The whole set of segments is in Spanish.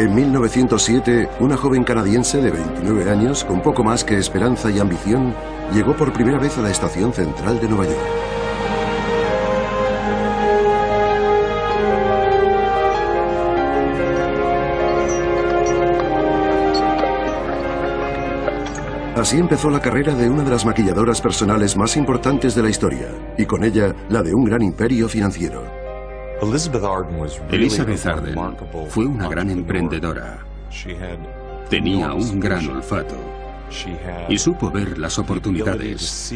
En 1907, una joven canadiense de 29 años, con poco más que esperanza y ambición, llegó por primera vez a la estación central de Nueva York. Así empezó la carrera de una de las maquilladoras personales más importantes de la historia, y con ella la de un gran imperio financiero. Elizabeth Arden fue una gran emprendedora. Tenía un gran olfato y supo ver las oportunidades,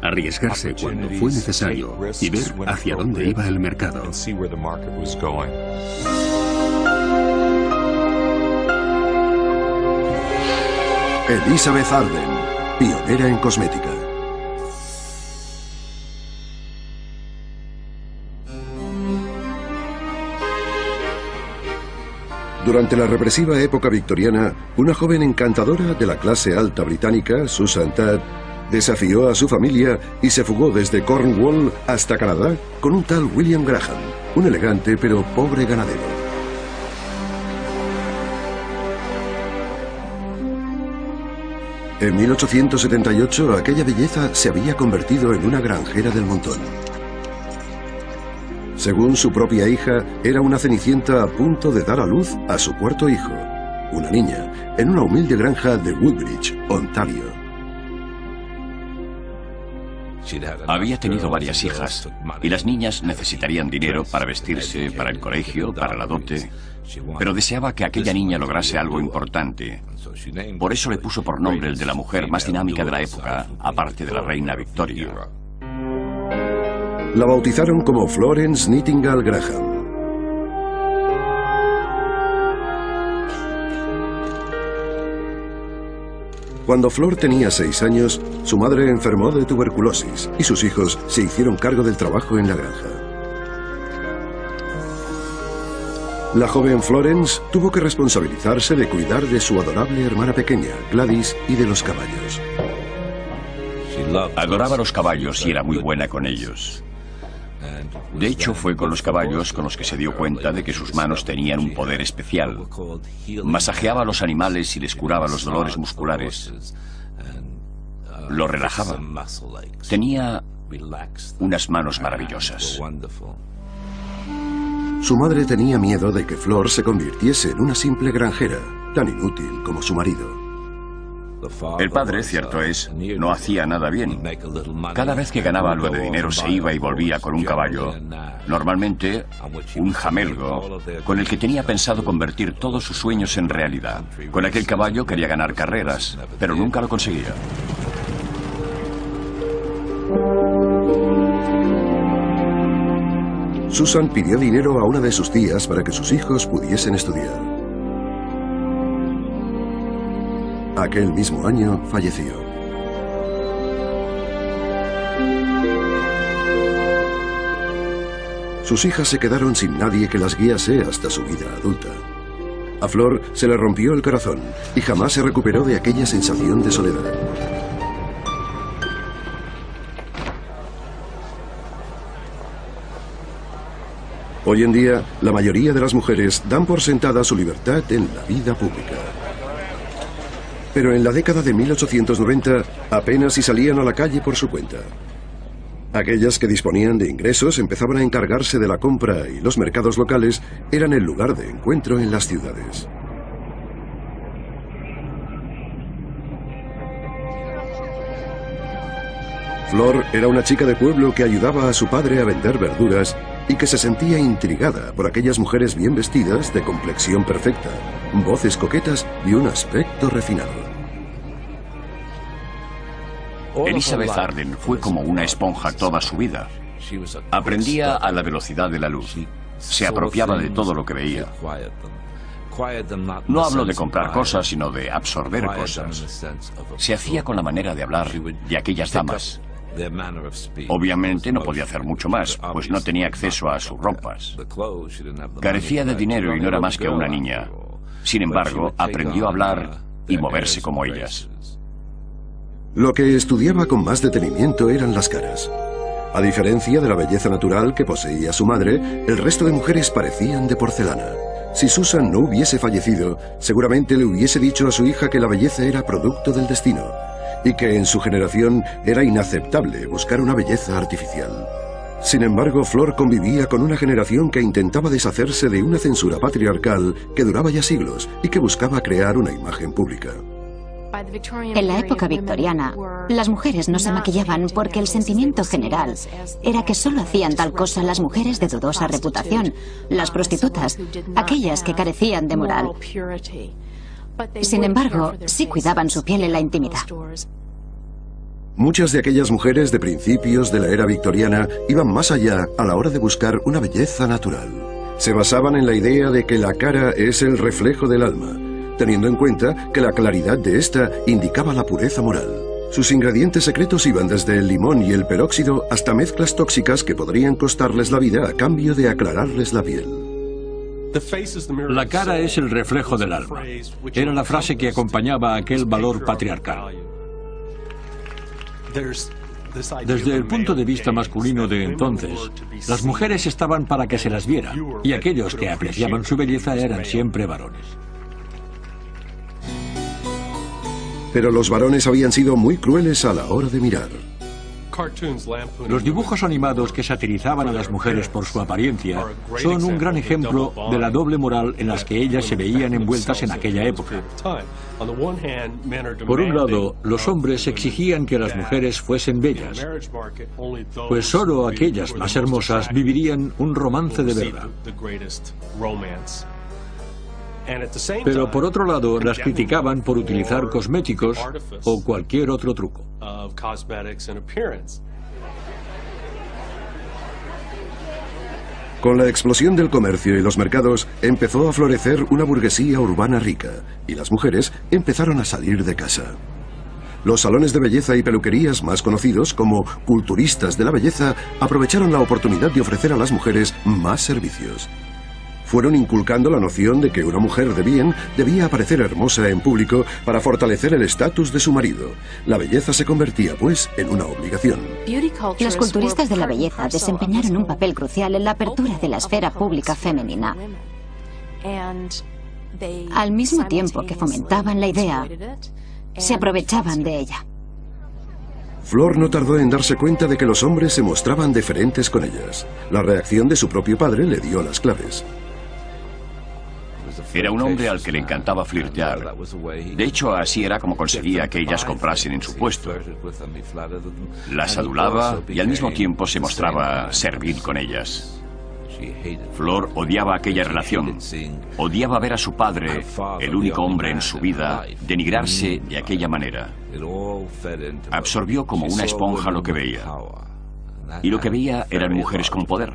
arriesgarse cuando fue necesario y ver hacia dónde iba el mercado. Elizabeth Arden, pionera en cosmética. Durante la represiva época victoriana, una joven encantadora de la clase alta británica, Susan Tutt, desafió a su familia y se fugó desde Cornwall hasta Canadá con un tal William Graham, un elegante pero pobre ganadero. En 1878, aquella belleza se había convertido en una granjera del montón. Según su propia hija, era una cenicienta a punto de dar a luz a su cuarto hijo, una niña, en una humilde granja de Woodbridge, Ontario. Había tenido varias hijas, y las niñas necesitarían dinero para vestirse, para el colegio, para la dote, pero deseaba que aquella niña lograse algo importante. Por eso le puso por nombre el de la mujer más dinámica de la época, aparte de la reina Victoria. La bautizaron como Florence Nightingale Graham. Cuando Flor tenía 6 años, su madre enfermó de tuberculosis y sus hijos se hicieron cargo del trabajo en la granja. La joven Florence tuvo que responsabilizarse de cuidar de su adorable hermana pequeña, Gladys, y de los caballos. Adoraba los caballos y era muy buena con ellos. De hecho, fue con los caballos con los que se dio cuenta de que sus manos tenían un poder especial. Masajeaba a los animales y les curaba los dolores musculares. Los relajaba. Tenía unas manos maravillosas. Su madre tenía miedo de que Flor se convirtiese en una simple granjera, tan inútil como su marido. El padre, cierto es, no hacía nada bien. Cada vez que ganaba algo de dinero se iba y volvía con un caballo, normalmente un jamelgo, con el que tenía pensado convertir todos sus sueños en realidad. Con aquel caballo quería ganar carreras, pero nunca lo conseguía. Susan pidió dinero a una de sus tías para que sus hijos pudiesen estudiar. Aquel mismo año falleció. Sus hijas se quedaron sin nadie que las guiase hasta su vida adulta. A Flor se le rompió el corazón y jamás se recuperó de aquella sensación de soledad. Hoy en día, la mayoría de las mujeres dan por sentada su libertad en la vida pública. Pero en la década de 1890 apenas si salían a la calle por su cuenta. Aquellas que disponían de ingresos empezaban a encargarse de la compra y los mercados locales eran el lugar de encuentro en las ciudades. Flor era una chica de pueblo que ayudaba a su padre a vender verduras y que se sentía intrigada por aquellas mujeres bien vestidas, de complexión perfecta, voces coquetas y un aspecto refinado. Elizabeth Arden fue como una esponja toda su vida. Aprendía a la velocidad de la luz. Se apropiaba de todo lo que veía. No hablo de comprar cosas, sino de absorber cosas. Se hacía con la manera de hablar de aquellas damas. Obviamente no podía hacer mucho más, pues no tenía acceso a sus ropas. Carecía de dinero y no era más que una niña. Sin embargo, aprendió a hablar y moverse como ellas. Lo que estudiaba con más detenimiento eran las caras. A diferencia de la belleza natural que poseía su madre, el resto de mujeres parecían de porcelana. Si Susan no hubiese fallecido, seguramente le hubiese dicho a su hija que la belleza era producto del destino y que en su generación era inaceptable buscar una belleza artificial. Sin embargo, Flor convivía con una generación que intentaba deshacerse de una censura patriarcal que duraba ya siglos y que buscaba crear una imagen pública. En la época victoriana, las mujeres no se maquillaban porque el sentimiento general era que solo hacían tal cosa las mujeres de dudosa reputación, las prostitutas, aquellas que carecían de moral. Sin embargo, sí cuidaban su piel en la intimidad. Muchas de aquellas mujeres de principios de la era victoriana iban más allá a la hora de buscar una belleza natural. Se basaban en la idea de que la cara es el reflejo del alma, teniendo en cuenta que la claridad de esta indicaba la pureza moral. Sus ingredientes secretos iban desde el limón y el peróxido hasta mezclas tóxicas que podrían costarles la vida a cambio de aclararles la piel. La cara es el reflejo del alma. Era la frase que acompañaba a aquel valor patriarcal. Desde el punto de vista masculino de entonces, las mujeres estaban para que se las viera, y aquellos que apreciaban su belleza eran siempre varones. Pero los varones habían sido muy crueles a la hora de mirar. Los dibujos animados que satirizaban a las mujeres por su apariencia son un gran ejemplo de la doble moral en las que ellas se veían envueltas en aquella época. Por un lado, los hombres exigían que las mujeres fuesen bellas, pues solo aquellas más hermosas vivirían un romance de verdad. Pero por otro lado, las criticaban por utilizar cosméticos o cualquier otro truco. Con la explosión del comercio y los mercados, empezó a florecer una burguesía urbana rica, y las mujeres empezaron a salir de casa. Los salones de belleza y peluquerías más conocidos como culturistas de la belleza aprovecharon la oportunidad de ofrecer a las mujeres más servicios. Fueron inculcando la noción de que una mujer de bien debía aparecer hermosa en público para fortalecer el estatus de su marido. La belleza se convertía, pues, en una obligación. Las culturistas de la belleza desempeñaron un papel crucial en la apertura de la esfera pública femenina. Al mismo tiempo que fomentaban la idea, se aprovechaban de ella. Flor no tardó en darse cuenta de que los hombres se mostraban deferentes con ellas. La reacción de su propio padre le dio las claves. Era un hombre al que le encantaba flirtear. De hecho, así era como conseguía que ellas comprasen en su puesto. Las adulaba y al mismo tiempo se mostraba servil con ellas. Flor odiaba aquella relación. Odiaba ver a su padre, el único hombre en su vida, denigrarse de aquella manera. Absorbió como una esponja lo que veía. Y lo que veía eran mujeres con poder.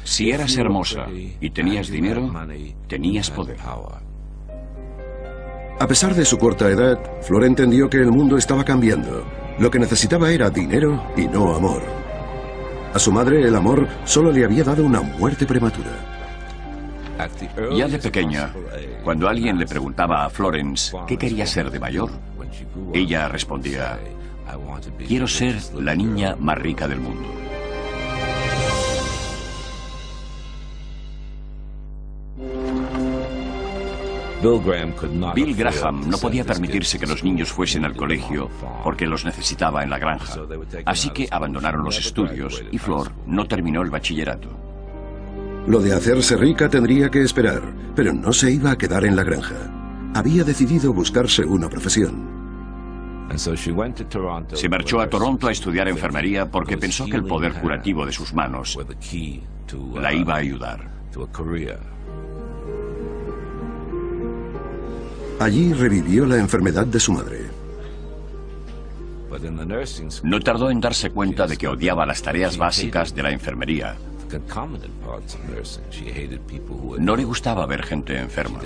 Si eras hermosa y tenías dinero, tenías poder. A pesar de su corta edad, Flor entendió que el mundo estaba cambiando. Lo que necesitaba era dinero y no amor. A su madre el amor solo le había dado una muerte prematura. Ya de pequeña, cuando alguien le preguntaba a Florence qué quería ser de mayor, ella respondía: quiero ser la niña más rica del mundo. Bill Graham no podía permitirse que los niños fuesen al colegio porque los necesitaba en la granja. Así que abandonaron los estudios y Flor no terminó el bachillerato. Lo de hacerse rica tendría que esperar, pero no se iba a quedar en la granja. Había decidido buscarse una profesión. Se marchó a Toronto a estudiar enfermería porque pensó que el poder curativo de sus manos la iba a ayudar. Allí revivió la enfermedad de su madre. No tardó en darse cuenta de que odiaba las tareas básicas de la enfermería. No le gustaba ver gente enferma.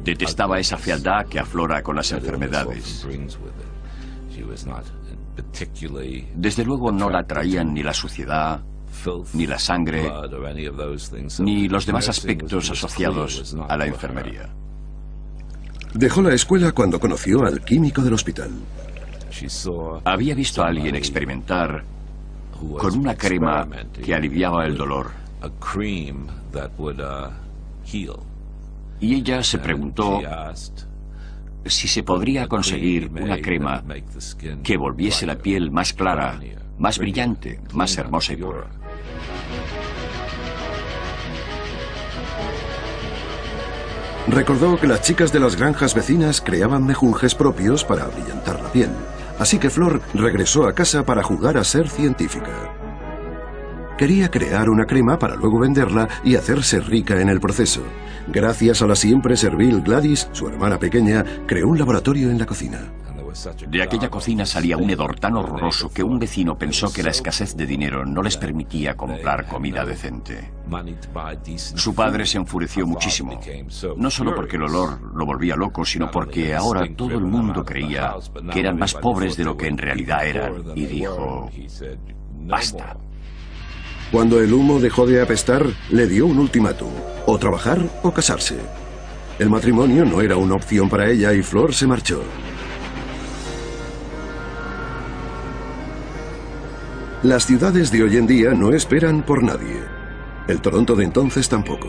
Detestaba esa fealdad que aflora con las enfermedades. Desde luego no la atraían ni la suciedad, ni la sangre, ni los demás aspectos asociados a la enfermería. Dejó la escuela cuando conoció al químico del hospital. Había visto a alguien experimentar con una crema que aliviaba el dolor. Y ella se preguntó si se podría conseguir una crema que volviese la piel más clara, más brillante, más hermosa y pura. Recordó que las chicas de las granjas vecinas creaban mejunjes propios para abrillantar la piel, así que Flor regresó a casa para jugar a ser científica. Quería crear una crema para luego venderla y hacerse rica en el proceso. Gracias a la siempre servil Gladys, su hermana pequeña, creó un laboratorio en la cocina. De aquella cocina salía un hedor tan horroroso que un vecino pensó que la escasez de dinero no les permitía comprar comida decente. Su padre se enfureció muchísimo, no solo porque el olor lo volvía loco, sino porque ahora todo el mundo creía que eran más pobres de lo que en realidad eran, y dijo: basta. Cuando el humo dejó de apestar, le dio un ultimátum: o trabajar o casarse. El matrimonio no era una opción para ella y Flor se marchó. Las ciudades de hoy en día no esperan por nadie. El Toronto de entonces tampoco.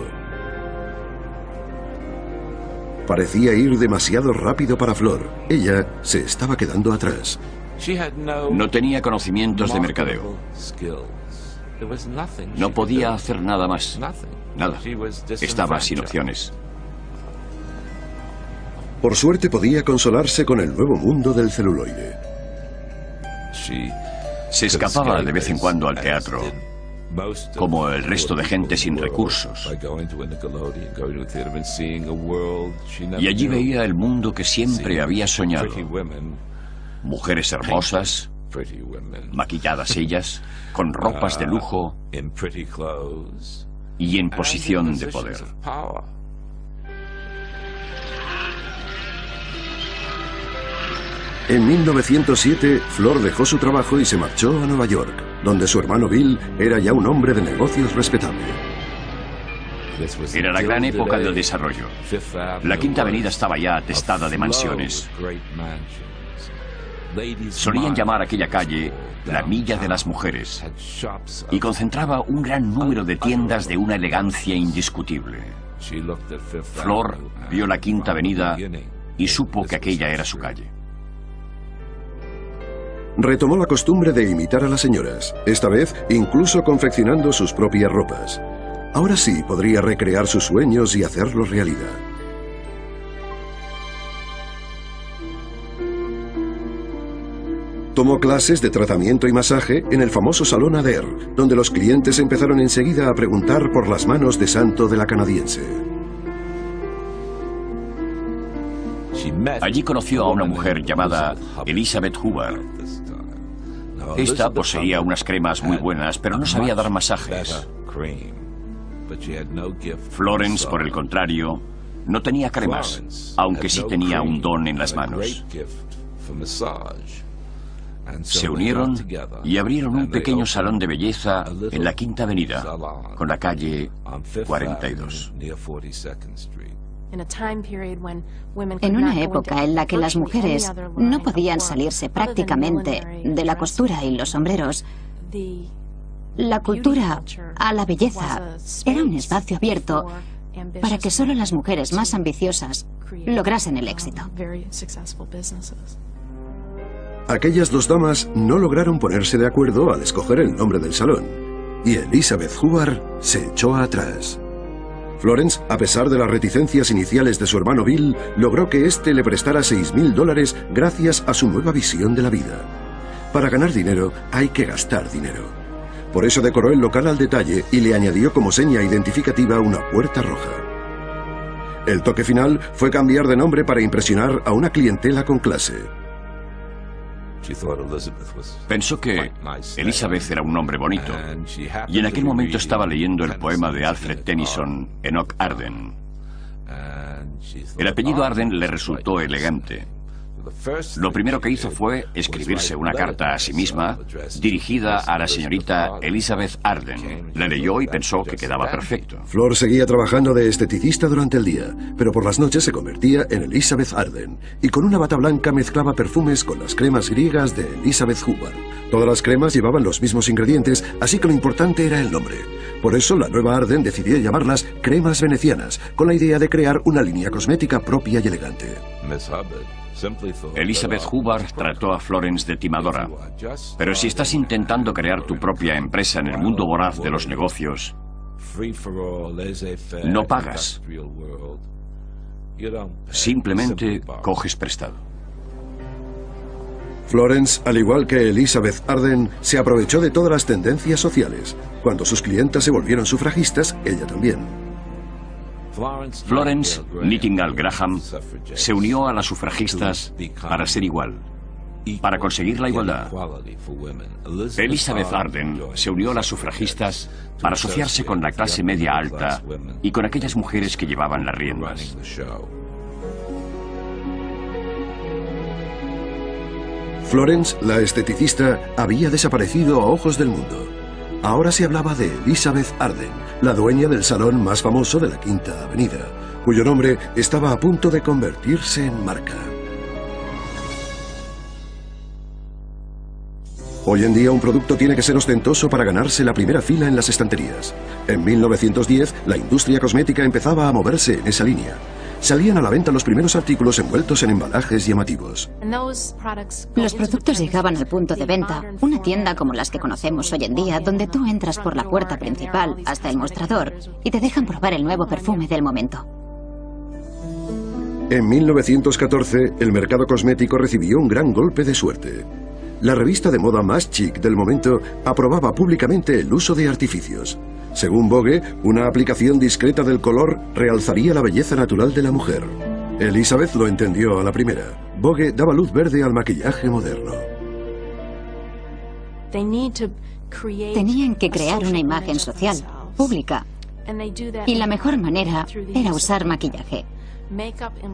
Parecía ir demasiado rápido para Flor. Ella se estaba quedando atrás. No tenía conocimientos de mercadeo. No podía hacer nada más. Nada. Estaba sin opciones. Por suerte podía consolarse con el nuevo mundo del celuloide. Se escapaba de vez en cuando al teatro, como el resto de gente sin recursos. Y allí veía el mundo que siempre había soñado. Mujeres hermosas, maquilladas ellas, con ropas de lujo y en posición de poder. En 1907, Flor dejó su trabajo y se marchó a Nueva York, donde su hermano Bill era ya un hombre de negocios respetable. Era la gran época del desarrollo. La Quinta Avenida estaba ya atestada de mansiones. Solían llamar a aquella calle la Milla de las Mujeres y concentraba un gran número de tiendas de una elegancia indiscutible. Flor vio la Quinta Avenida y supo que aquella era su calle. Retomó la costumbre de imitar a las señoras, esta vez incluso confeccionando sus propias ropas. Ahora sí podría recrear sus sueños y hacerlos realidad. Tomó clases de tratamiento y masaje en el famoso Salón Adair, donde los clientes empezaron enseguida a preguntar por las manos de santo de la canadiense. Allí conoció a una mujer llamada Elizabeth Hubbard. Esta poseía unas cremas muy buenas, pero no sabía dar masajes. Florence, por el contrario, no tenía cremas, aunque sí tenía un don en las manos. Se unieron y abrieron un pequeño salón de belleza en la Quinta Avenida, con la calle 42. En una época en la que las mujeres no podían salirse prácticamente de la costura y los sombreros, la cultura a la belleza era un espacio abierto para que solo las mujeres más ambiciosas lograsen el éxito. Aquellas dos damas no lograron ponerse de acuerdo al escoger el nombre del salón, y Elizabeth Hubbard se echó atrás. Florence, a pesar de las reticencias iniciales de su hermano Bill, logró que éste le prestara $6.000 gracias a su nueva visión de la vida. Para ganar dinero hay que gastar dinero. Por eso decoró el local al detalle y le añadió como seña identificativa una puerta roja. El toque final fue cambiar de nombre para impresionar a una clientela con clase. Pensó que Elizabeth era un nombre bonito, y en aquel momento estaba leyendo el poema de Alfred Tennyson, Enoch Arden. El apellido Arden le resultó elegante. Lo primero que hizo fue escribirse una carta a sí misma dirigida a la señorita Elizabeth Arden. La leyó y pensó que quedaba perfecto. Flor seguía trabajando de esteticista durante el día, pero por las noches se convertía en Elizabeth Arden y con una bata blanca mezclaba perfumes con las cremas griegas de Elizabeth Hubbard. Todas las cremas llevaban los mismos ingredientes, así que lo importante era el nombre. Por eso la nueva Arden decidió llamarlas cremas venecianas, con la idea de crear una línea cosmética propia y elegante. Elizabeth Hubbard trató a Florence de timadora. Pero si estás intentando crear tu propia empresa en el mundo voraz de los negocios, no pagas. Simplemente coges prestado. Florence, al igual que Elizabeth Arden, se aprovechó de todas las tendencias sociales. Cuando sus clientas se volvieron sufragistas, ella también. Florence Nightingale Graham se unió a las sufragistas para ser igual, para conseguir la igualdad. Elizabeth Arden se unió a las sufragistas para asociarse con la clase media alta y con aquellas mujeres que llevaban las riendas. Florence, la esteticista, había desaparecido a ojos del mundo. Ahora se hablaba de Elizabeth Arden, la dueña del salón más famoso de la Quinta Avenida, cuyo nombre estaba a punto de convertirse en marca. Hoy en día un producto tiene que ser ostentoso para ganarse la primera fila en las estanterías. En 1910, la industria cosmética empezaba a moverse en esa línea. Salían a la venta los primeros artículos envueltos en embalajes llamativos. Los productos llegaban al punto de venta, una tienda como las que conocemos hoy en día, donde tú entras por la puerta principal hasta el mostrador y te dejan probar el nuevo perfume del momento. En 1914, el mercado cosmético recibió un gran golpe de suerte. La revista de moda más chic del momento aprobaba públicamente el uso de artificios. Según Vogue, una aplicación discreta del color realzaría la belleza natural de la mujer. Elizabeth lo entendió a la primera. Vogue daba luz verde al maquillaje moderno. Tenían que crear una imagen social, pública. Y la mejor manera era usar maquillaje.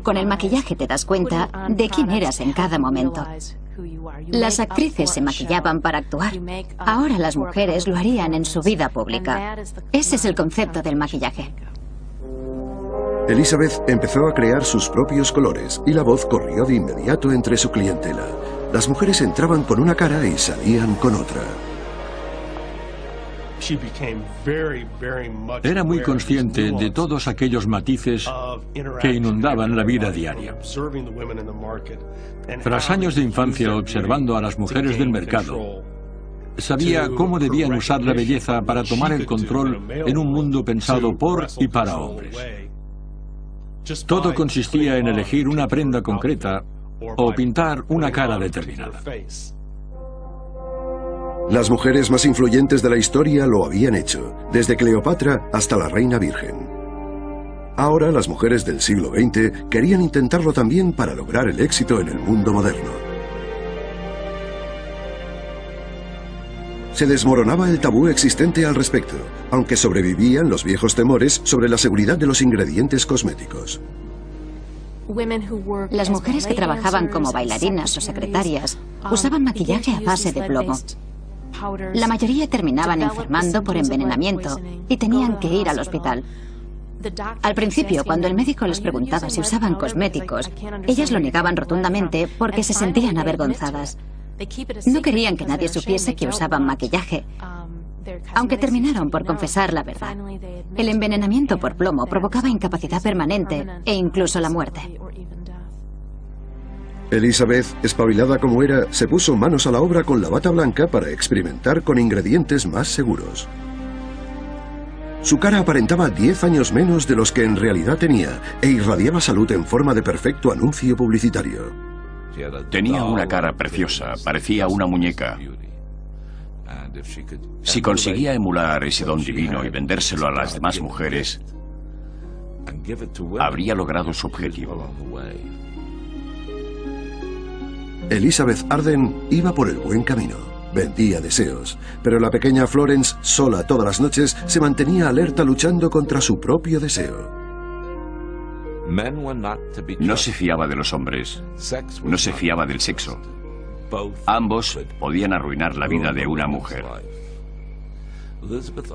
Con el maquillaje te das cuenta de quién eras en cada momento. Las actrices se maquillaban para actuar. Ahora las mujeres lo harían en su vida pública. Ese es el concepto del maquillaje. Elizabeth empezó a crear sus propios colores y la voz corrió de inmediato entre su clientela. Las mujeres entraban con una cara y salían con otra. Era muy consciente de todos aquellos matices que inundaban la vida diaria. Tras años de infancia observando a las mujeres del mercado, sabía cómo debían usar la belleza para tomar el control en un mundo pensado por y para hombres. Todo consistía en elegir una prenda concreta o pintar una cara determinada. Las mujeres más influyentes de la historia lo habían hecho, desde Cleopatra hasta la Reina Virgen. Ahora las mujeres del siglo XX querían intentarlo también para lograr el éxito en el mundo moderno. Se desmoronaba el tabú existente al respecto, aunque sobrevivían los viejos temores sobre la seguridad de los ingredientes cosméticos. Las mujeres que trabajaban como bailarinas o secretarias usaban maquillaje a base de plomo. La mayoría terminaban enfermando por envenenamiento y tenían que ir al hospital. Al principio, cuando el médico les preguntaba si usaban cosméticos, ellas lo negaban rotundamente porque se sentían avergonzadas. No querían que nadie supiese que usaban maquillaje, aunque terminaron por confesar la verdad. El envenenamiento por plomo provocaba incapacidad permanente e incluso la muerte. Elizabeth, espabilada como era, se puso manos a la obra con la bata blanca para experimentar con ingredientes más seguros. Su cara aparentaba 10 años menos de los que en realidad tenía e irradiaba salud en forma de perfecto anuncio publicitario. Tenía una cara preciosa, parecía una muñeca. Si conseguía emular ese don divino y vendérselo a las demás mujeres, habría logrado su objetivo. Elizabeth Arden iba por el buen camino. Vendía deseos, pero la pequeña Florence, sola todas las noches, se mantenía alerta luchando contra su propio deseo. No se fiaba de los hombres, no se fiaba del sexo. Ambos podían arruinar la vida de una mujer.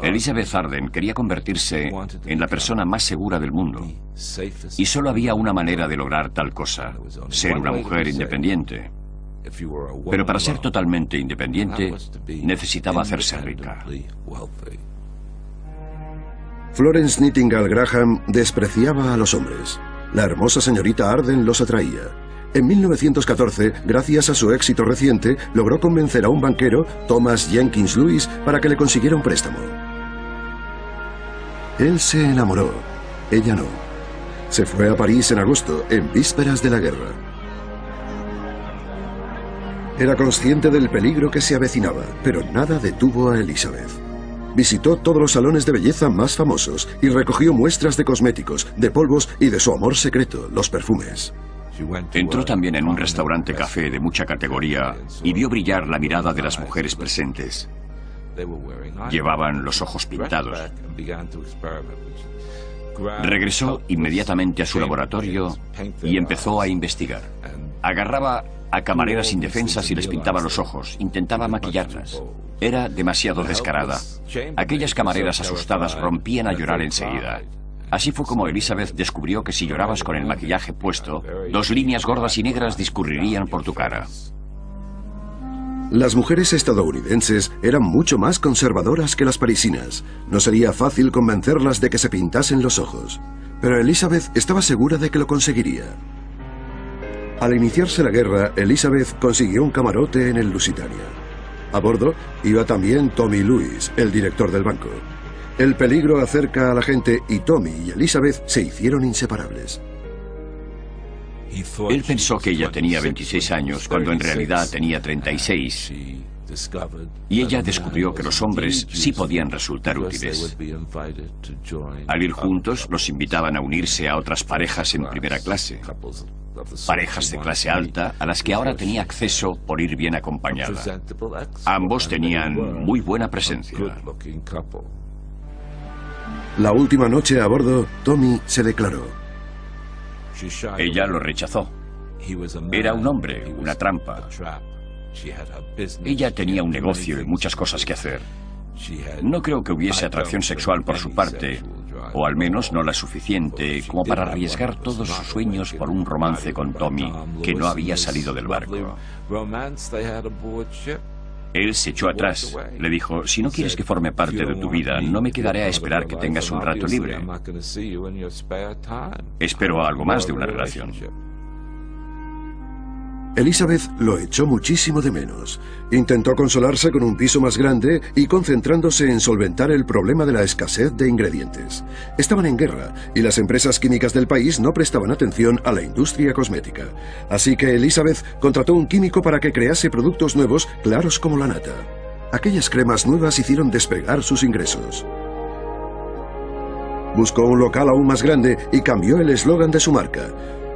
Elizabeth Arden quería convertirse en la persona más segura del mundo. Y solo había una manera de lograr tal cosa: ser una mujer independiente. Pero para ser totalmente independiente, necesitaba hacerse rica. Florence Nightingale Graham despreciaba a los hombres. La hermosa señorita Arden los atraía. En 1914, gracias a su éxito reciente, logró convencer a un banquero, Thomas Jenkins Lewis, para que le consiguiera un préstamo. Él se enamoró, ella no. Se fue a París en agosto, en vísperas de la guerra. Era consciente del peligro que se avecinaba, pero nada detuvo a Elizabeth. Visitó todos los salones de belleza más famosos y recogió muestras de cosméticos, de polvos y de su amor secreto, los perfumes. Entró también en un restaurante-café de mucha categoría y vio brillar la mirada de las mujeres presentes. Llevaban los ojos pintados. Regresó inmediatamente a su laboratorio y empezó a investigar. Agarraba a camareras indefensas y les pintaba los ojos. Intentaba maquillarlas. Era demasiado descarada. Aquellas camareras asustadas rompían a llorar enseguida. Así fue como Elizabeth descubrió que si llorabas con el maquillaje puesto, 2 líneas gordas y negras discurrirían por tu cara. Las mujeres estadounidenses eran mucho más conservadoras que las parisinas. No sería fácil convencerlas de que se pintasen los ojos. Pero Elizabeth estaba segura de que lo conseguiría. Al iniciarse la guerra, Elizabeth consiguió un camarote en el Lusitania. A bordo iba también Tommy Lewis, el director del banco. El peligro acerca a la gente y Tommy y Elizabeth se hicieron inseparables. Él pensó que ella tenía 26 años cuando en realidad tenía 36. Y ella descubrió que los hombres sí podían resultar útiles. Al ir juntos, los invitaban a unirse a otras parejas en primera clase. Parejas de clase alta a las que ahora tenía acceso por ir bien acompañada. Ambos tenían muy buena presencia. La última noche a bordo, Tommy se declaró. Ella lo rechazó. Era un hombre, una trampa. Ella tenía un negocio y muchas cosas que hacer. No creo que hubiese atracción sexual por su parte, o al menos no la suficiente como para arriesgar todos sus sueños por un romance con Tommy que no había salido del barco. Él se echó atrás. Le dijo, si no quieres que forme parte de tu vida, no me quedaré a esperar que tengas un rato libre. Espero algo más de una relación. Elizabeth lo echó muchísimo de menos. Intentó consolarse con un piso más grande y concentrándose en solventar el problema de la escasez de ingredientes. Estaban en guerra y las empresas químicas del país no prestaban atención a la industria cosmética. Así que Elizabeth contrató un químico para que crease productos nuevos claros como la nata. Aquellas cremas nuevas hicieron despegar sus ingresos. Buscó un local aún más grande y cambió el eslogan de su marca: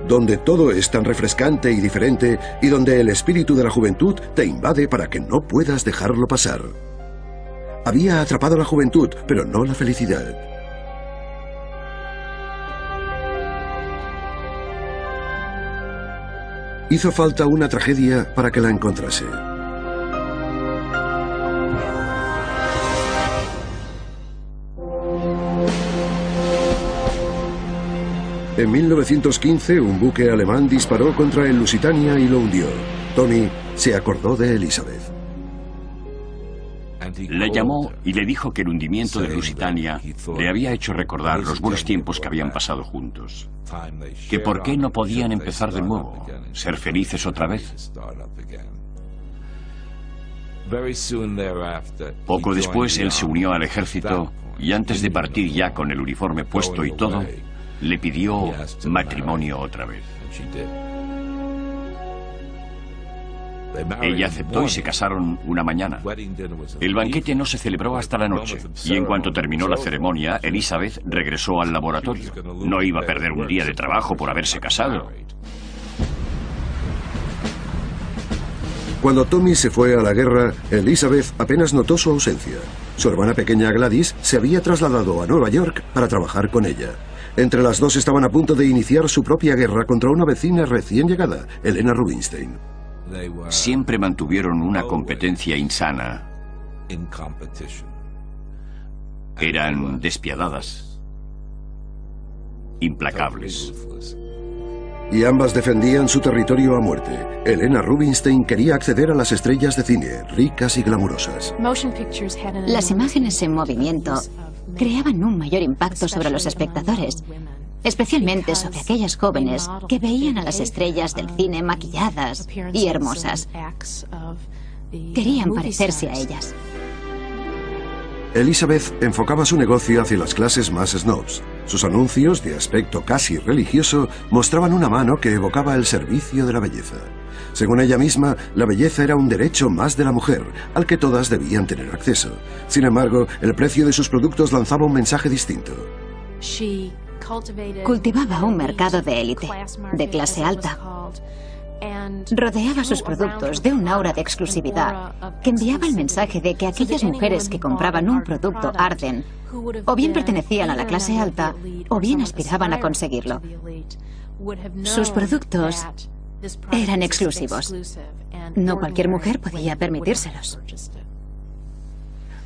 donde todo es tan refrescante y diferente y donde el espíritu de la juventud te invade para que no puedas dejarlo pasar. Había atrapado la juventud, pero no la felicidad. Hizo falta una tragedia para que la encontrase. En 1915, un buque alemán disparó contra el Lusitania y lo hundió. Tommy se acordó de Elizabeth. Le llamó y le dijo que el hundimiento de Lusitania le había hecho recordar los buenos tiempos que habían pasado juntos. Que por qué no podían empezar de nuevo, ser felices otra vez. Poco después él se unió al ejército y antes de partir ya con el uniforme puesto y todo, le pidió matrimonio otra vez. Ella aceptó y se casaron una mañana. El banquete no se celebró hasta la noche, y en cuanto terminó la ceremonia, Elizabeth regresó al laboratorio. No iba a perder un día de trabajo por haberse casado. Cuando Tommy se fue a la guerra, Elizabeth apenas notó su ausencia. Su hermana pequeña Gladys se había trasladado a Nueva York para trabajar con ella. Entre las dos estaban a punto de iniciar su propia guerra contra una vecina recién llegada, Helena Rubinstein. Siempre mantuvieron una competencia insana. Eran despiadadas, implacables. Y ambas defendían su territorio a muerte. Helena Rubinstein quería acceder a las estrellas de cine, ricas y glamurosas. Las imágenes en movimiento creaban un mayor impacto sobre los espectadores, especialmente sobre aquellas jóvenes que veían a las estrellas del cine maquilladas y hermosas. Querían parecerse a ellas. Elizabeth enfocaba su negocio hacia las clases más snobs. Sus anuncios, de aspecto casi religioso, mostraban una mano que evocaba el servicio de la belleza. Según ella misma, la belleza era un derecho más de la mujer, al que todas debían tener acceso. Sin embargo, el precio de sus productos lanzaba un mensaje distinto. Cultivaba un mercado de élite, de clase alta. Rodeaba sus productos de un aura de exclusividad que enviaba el mensaje de que aquellas mujeres que compraban un producto Arden o bien pertenecían a la clase alta o bien aspiraban a conseguirlo. Sus productos eran exclusivos. No cualquier mujer podía permitírselos.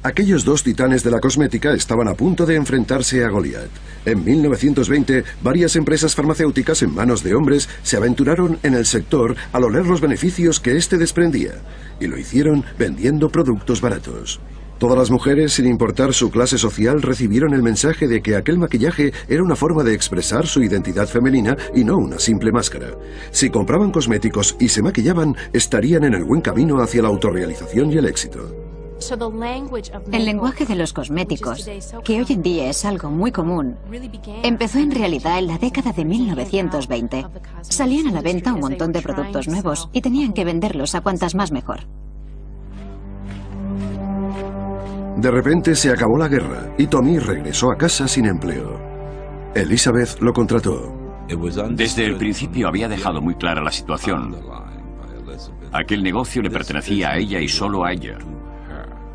Aquellos dos titanes de la cosmética estaban a punto de enfrentarse a Goliat. En 1920, varias empresas farmacéuticas en manos de hombres se aventuraron en el sector al oler los beneficios que éste desprendía, y lo hicieron vendiendo productos baratos. Todas las mujeres, sin importar su clase social, recibieron el mensaje de que aquel maquillaje era una forma de expresar su identidad femenina y no una simple máscara. Si compraban cosméticos y se maquillaban, estarían en el buen camino hacia la autorrealización y el éxito. El lenguaje de los cosméticos, que hoy en día es algo muy común, empezó en realidad en la década de 1920. Salían a la venta un montón de productos nuevos y tenían que venderlos a cuantas más mejor. De repente se acabó la guerra y Tommy regresó a casa sin empleo. Elizabeth lo contrató. Desde el principio había dejado muy clara la situación. Aquel negocio le pertenecía a ella y solo a ella.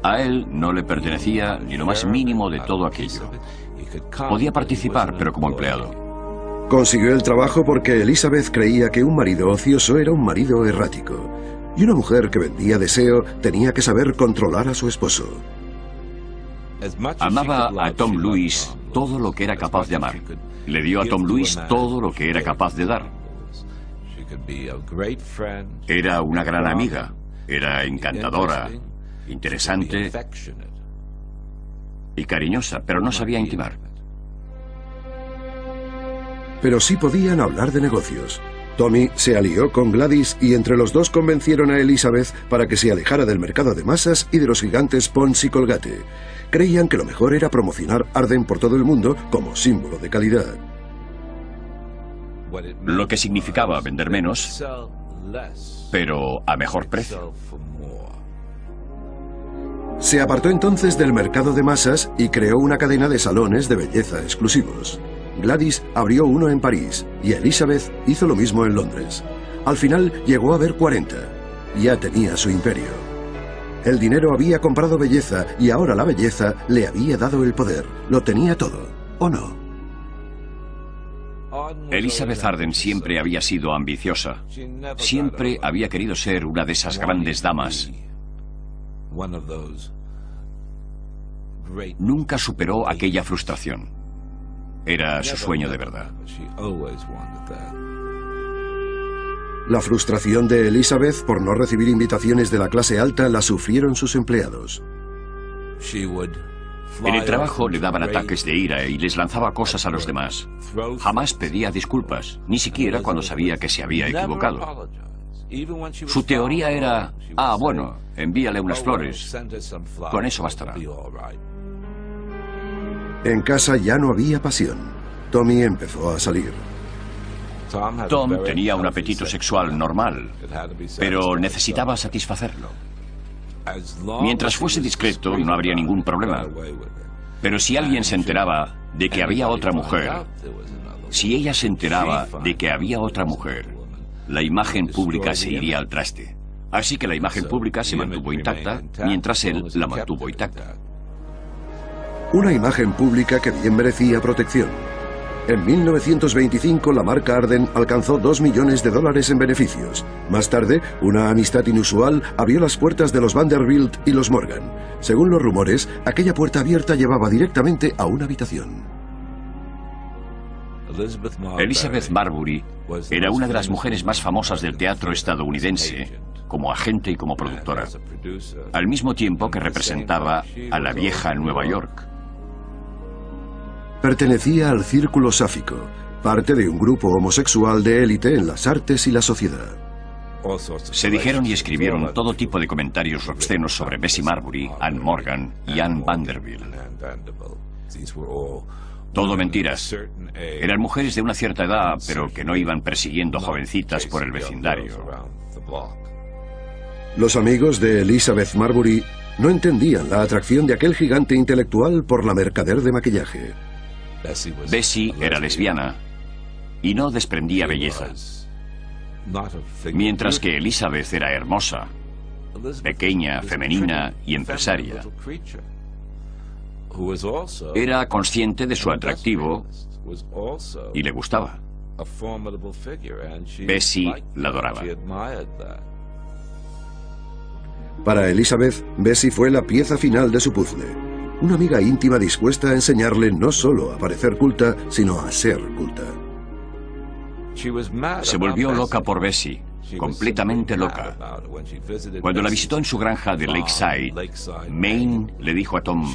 A él no le pertenecía ni lo más mínimo de todo aquello. Podía participar, pero como empleado. Consiguió el trabajo porque Elizabeth creía que un marido ocioso era un marido errático. Y una mujer que vendía deseo tenía que saber controlar a su esposo. Amaba a Tom Lewis todo lo que era capaz de amar. Le dio a Tom Lewis todo lo que era capaz de dar. Era una gran amiga. Era encantadora, interesante y cariñosa, pero no sabía intimar. Pero sí podían hablar de negocios. Tommy se alió con Gladys y entre los dos convencieron a Elizabeth para que se alejara del mercado de masas y de los gigantes Pond's y Colgate. Creían que lo mejor era promocionar Arden por todo el mundo como símbolo de calidad. Lo que significaba vender menos, pero a mejor precio. Se apartó entonces del mercado de masas y creó una cadena de salones de belleza exclusivos. Gladys abrió uno en París y Elizabeth hizo lo mismo en Londres. Al final llegó a haber 40. Ya tenía su imperio. El dinero había comprado belleza y ahora la belleza le había dado el poder. Lo tenía todo, ¿o no? Elizabeth Arden siempre había sido ambiciosa. Siempre había querido ser una de esas grandes damas. Nunca superó aquella frustración. Era su sueño de verdad. La frustración de Elizabeth por no recibir invitaciones de la clase alta la sufrieron sus empleados. En el trabajo le daban ataques de ira y les lanzaba cosas a los demás. Jamás pedía disculpas, ni siquiera cuando sabía que se había equivocado. Su teoría era, bueno, envíale unas flores. Con eso bastará. En casa ya no había pasión. Tommy empezó a salir. Tom tenía un apetito sexual normal, pero necesitaba satisfacerlo. Mientras fuese discreto, no habría ningún problema. Pero si alguien se enteraba de que había otra mujer, si ella se enteraba de que había otra mujer, la imagen pública se iría al traste. Así que la imagen pública se mantuvo intacta, mientras él la mantuvo intacta. Una imagen pública que bien merecía protección. En 1925 la marca Arden alcanzó $2 millones en beneficios. Más tarde, una amistad inusual abrió las puertas de los Vanderbilt y los Morgan. Según los rumores, aquella puerta abierta llevaba directamente a una habitación. Elizabeth Marbury era una de las mujeres más famosas del teatro estadounidense, como agente y como productora, al mismo tiempo que representaba a la vieja Nueva York. Pertenecía al círculo sáfico, parte de un grupo homosexual de élite en las artes y la sociedad. Se dijeron y escribieron todo tipo de comentarios obscenos sobre Bessie Marbury, Anne Morgan y Anne Vanderbilt. Todo mentiras. Eran mujeres de una cierta edad, pero que no iban persiguiendo jovencitas por el vecindario. Los amigos de Elizabeth Marbury no entendían la atracción de aquel gigante intelectual por la mercader de maquillaje. Bessie era lesbiana y no desprendía belleza, mientras que Elizabeth era hermosa, pequeña, femenina y empresaria. Era consciente de su atractivo y le gustaba. Bessie la adoraba. Para Elizabeth, Bessie fue la pieza final de su puzzle. Una amiga íntima dispuesta a enseñarle no solo a parecer culta, sino a ser culta. Se volvió loca por Bessie, completamente loca. Cuando la visitó en su granja de Lakeside, Maine le dijo a Tom: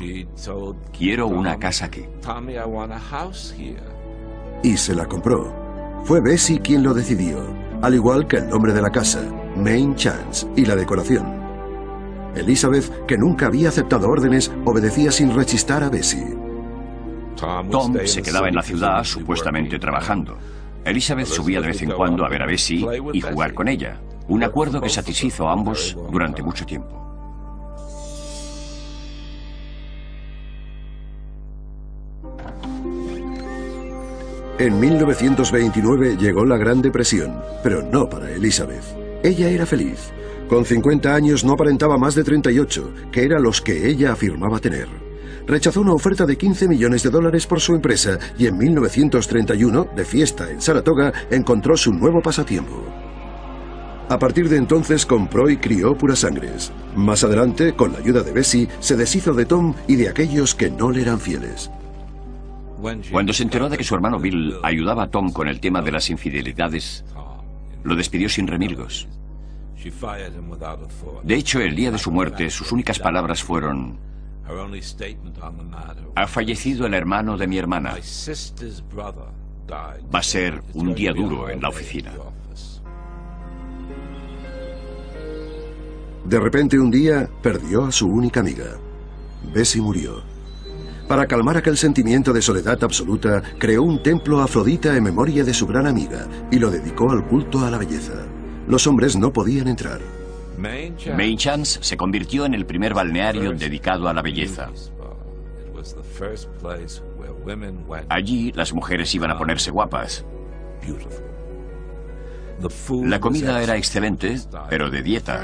quiero una casa aquí. Y se la compró. Fue Bessie quien lo decidió, al igual que el nombre de la casa, Maine Chance, y la decoración. Elizabeth, que nunca había aceptado órdenes, obedecía sin rechistar a Bessie. Tom se quedaba en la ciudad supuestamente trabajando. Elizabeth subía de vez en cuando a ver a Bessie y jugar con ella, un acuerdo que satisfizo a ambos durante mucho tiempo. En 1929 llegó la Gran Depresión, pero no para Elizabeth. Ella era feliz. Con 50 años no aparentaba más de 38, que eran los que ella afirmaba tener. Rechazó una oferta de $15 millones por su empresa y en 1931, de fiesta en Saratoga, encontró su nuevo pasatiempo. A partir de entonces compró y crió purasangres. Más adelante, con la ayuda de Bessie, se deshizo de Tom y de aquellos que no le eran fieles. Cuando se enteró de que su hermano Bill ayudaba a Tom con el tema de las infidelidades, lo despidió sin remilgos. De hecho, el día de su muerte, sus únicas palabras fueron: ha fallecido el hermano de mi hermana. Va a ser un día duro en la oficina. De repente un día perdió a su única amiga. Bessie murió. Para calmar aquel sentimiento de soledad absoluta, creó un templo a Afrodita en memoria de su gran amiga y lo dedicó al culto a la belleza. Los hombres no podían entrar. Maine Chance se convirtió en el primer balneario dedicado a la belleza. Allí las mujeres iban a ponerse guapas. La comida era excelente, pero de dieta.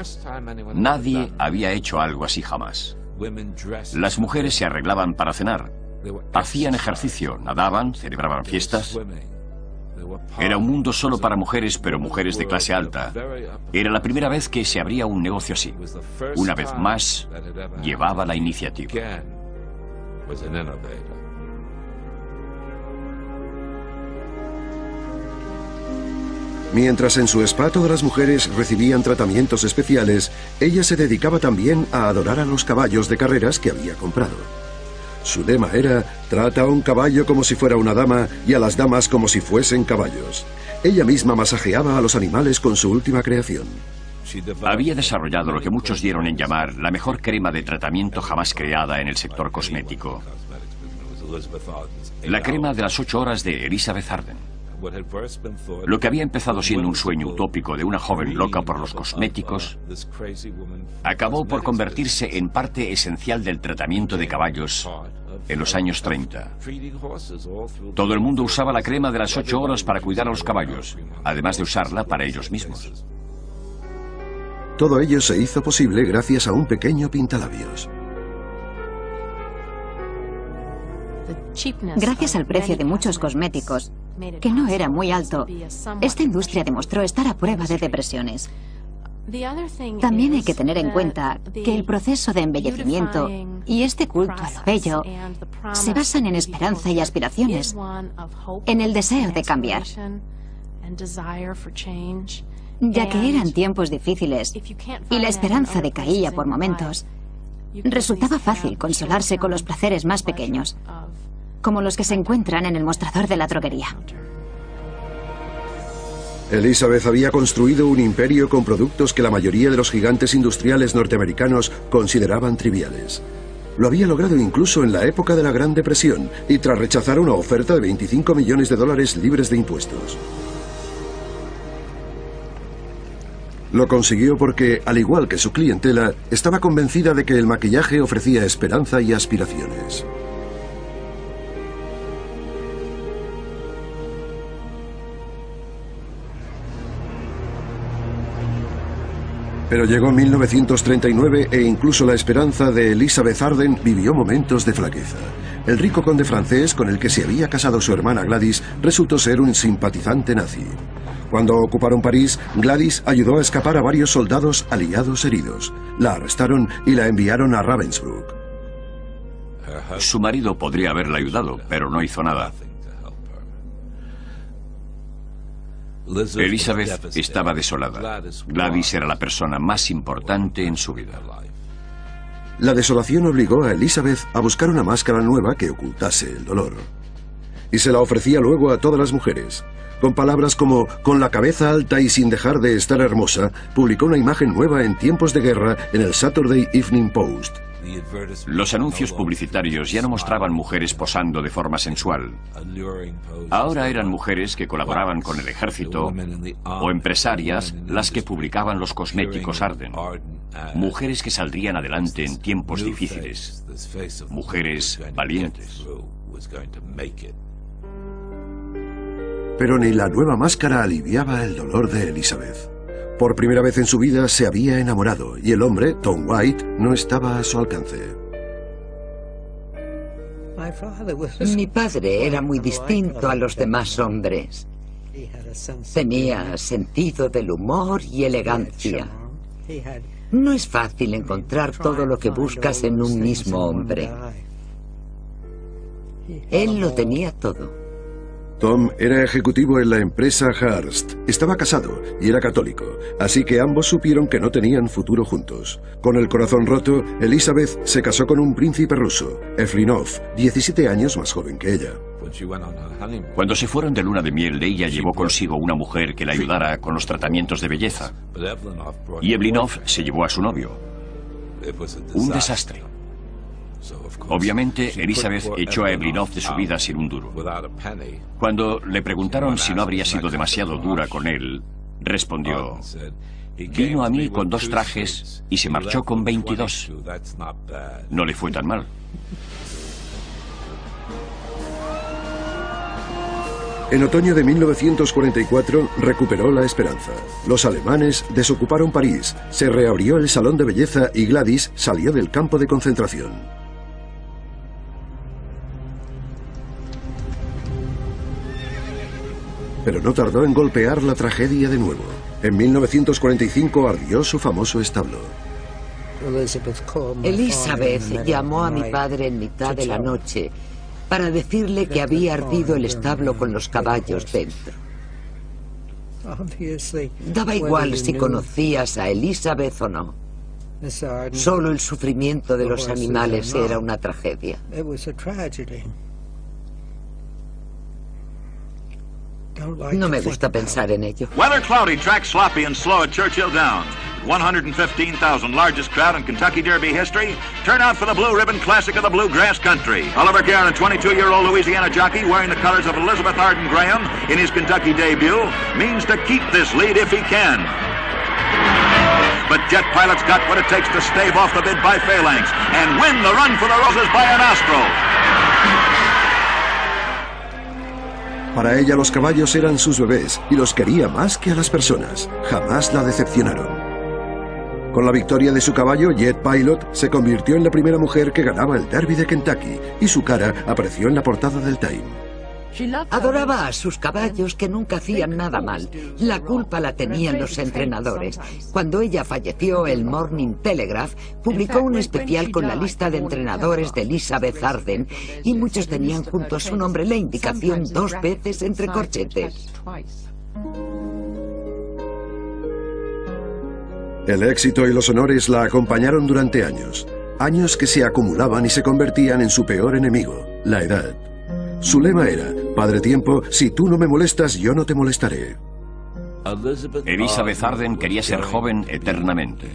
Nadie había hecho algo así jamás. Las mujeres se arreglaban para cenar. Hacían ejercicio, nadaban, celebraban fiestas. Era un mundo solo para mujeres, pero mujeres de clase alta. Era la primera vez que se abría un negocio así. Una vez más, llevaba la iniciativa. Mientras en su spa todas las mujeres recibían tratamientos especiales, ella se dedicaba también a adorar a los caballos de carreras que había comprado. Su lema era: trata a un caballo como si fuera una dama y a las damas como si fuesen caballos. Ella misma masajeaba a los animales con su última creación. Había desarrollado lo que muchos dieron en llamar la mejor crema de tratamiento jamás creada en el sector cosmético. La crema de las 8 horas de Elizabeth Arden. Lo que había empezado siendo un sueño utópico de una joven loca por los cosméticos, acabó por convertirse en parte esencial del tratamiento de caballos en los años 30. Todo el mundo usaba la crema de las 8 horas para cuidar a los caballos, además de usarla para ellos mismos. Todo ello se hizo posible gracias a un pequeño pintalabios. Gracias al precio de muchos cosméticos, que no era muy alto, esta industria demostró estar a prueba de depresiones. También hay que tener en cuenta que el proceso de embellecimiento y este culto a lo bello se basan en esperanza y aspiraciones, en el deseo de cambiar. Ya que eran tiempos difíciles y la esperanza decaía por momentos, resultaba fácil consolarse con los placeres más pequeños. como los que se encuentran en el mostrador de la droguería. Elizabeth había construido un imperio con productos que la mayoría de los gigantes industriales norteamericanos consideraban triviales. Lo había logrado incluso en la época de la Gran Depresión y tras rechazar una oferta de $25 millones libres de impuestos. Lo consiguió porque, al igual que su clientela, estaba convencida de que el maquillaje ofrecía esperanza y aspiraciones. Pero llegó 1939 e incluso la esperanza de Elizabeth Arden vivió momentos de flaqueza. El rico conde francés con el que se había casado su hermana Gladys resultó ser un simpatizante nazi. Cuando ocuparon París, Gladys ayudó a escapar a varios soldados aliados heridos. La arrestaron y la enviaron a Ravensbrück. Su marido podría haberla ayudado, pero no hizo nada. Elizabeth estaba desolada. Gladys era la persona más importante en su vida. La desolación obligó a Elizabeth a buscar una máscara nueva que ocultase el dolor. Y se la ofrecía luego a todas las mujeres. Con palabras como «con la cabeza alta y sin dejar de estar hermosa», publicó una imagen nueva en tiempos de guerra en el Saturday Evening Post. Los anuncios publicitarios ya no mostraban mujeres posando de forma sensual. Ahora eran mujeres que colaboraban con el ejército o empresarias las que publicaban los cosméticos Arden. Mujeres que saldrían adelante en tiempos difíciles. Mujeres valientes. Pero ni la nueva máscara aliviaba el dolor de Elizabeth. Por primera vez en su vida se había enamorado y el hombre, Tom White, no estaba a su alcance. Mi padre era muy distinto a los demás hombres. Tenía sentido del humor y elegancia. No es fácil encontrar todo lo que buscas en un mismo hombre. Él lo tenía todo. Tom era ejecutivo en la empresa Hearst. Estaba casado y era católico, así que ambos supieron que no tenían futuro juntos. Con el corazón roto, Elizabeth se casó con un príncipe ruso, Evlinov, 17 años más joven que ella. Cuando se fueron de luna de miel, ella llevó consigo una mujer que la ayudara con los tratamientos de belleza. Y Evlinov se llevó a su novio. Un desastre. Obviamente, Elizabeth echó a Evlinov de su vida sin un duro. Cuando le preguntaron si no habría sido demasiado dura con él, respondió: vino a mí con 2 trajes y se marchó con 22. No le fue tan mal. En otoño de 1944 recuperó la esperanza. Los alemanes desocuparon París, se reabrió el salón de belleza y Gladys salió del campo de concentración. Pero no tardó en golpear la tragedia de nuevo. En 1945 ardió su famoso establo. Elizabeth llamó a mi padre en mitad de la noche para decirle que había ardido el establo con los caballos dentro. Daba igual si conocías a Elizabeth o no. Solo el sufrimiento de los animales era una tragedia. No me gusta pensar en ello. Weather cloudy, track sloppy and slow at Churchill Downs. 115,000, largest crowd in Kentucky Derby history. Turn out for the Blue Ribbon Classic of the Bluegrass Country. Oliver Guerin, a 22-year-old Louisiana jockey wearing the colors of Elizabeth Arden Graham in his Kentucky debut, means to keep this lead if he can. But Jet Pilot's got what it takes to stave off the bid by Phalanx and win the run for the Roses by an Astro. Para ella los caballos eran sus bebés y los quería más que a las personas. Jamás la decepcionaron. Con la victoria de su caballo, Jet Pilot se convirtió en la primera mujer que ganaba el Derby de Kentucky y su cara apareció en la portada del Time. Adoraba a sus caballos que nunca hacían nada mal. La culpa la tenían los entrenadores. Cuando ella falleció, el Morning Telegraph publicó un especial con la lista de entrenadores de Elizabeth Arden y muchos tenían junto a su nombre la indicación 2 veces entre corchetes. El éxito y los honores la acompañaron durante años. Años que se acumulaban y se convertían en su peor enemigo, la edad. Su lema era, Padre Tiempo, si tú no me molestas, yo no te molestaré. Elizabeth Arden quería ser joven eternamente.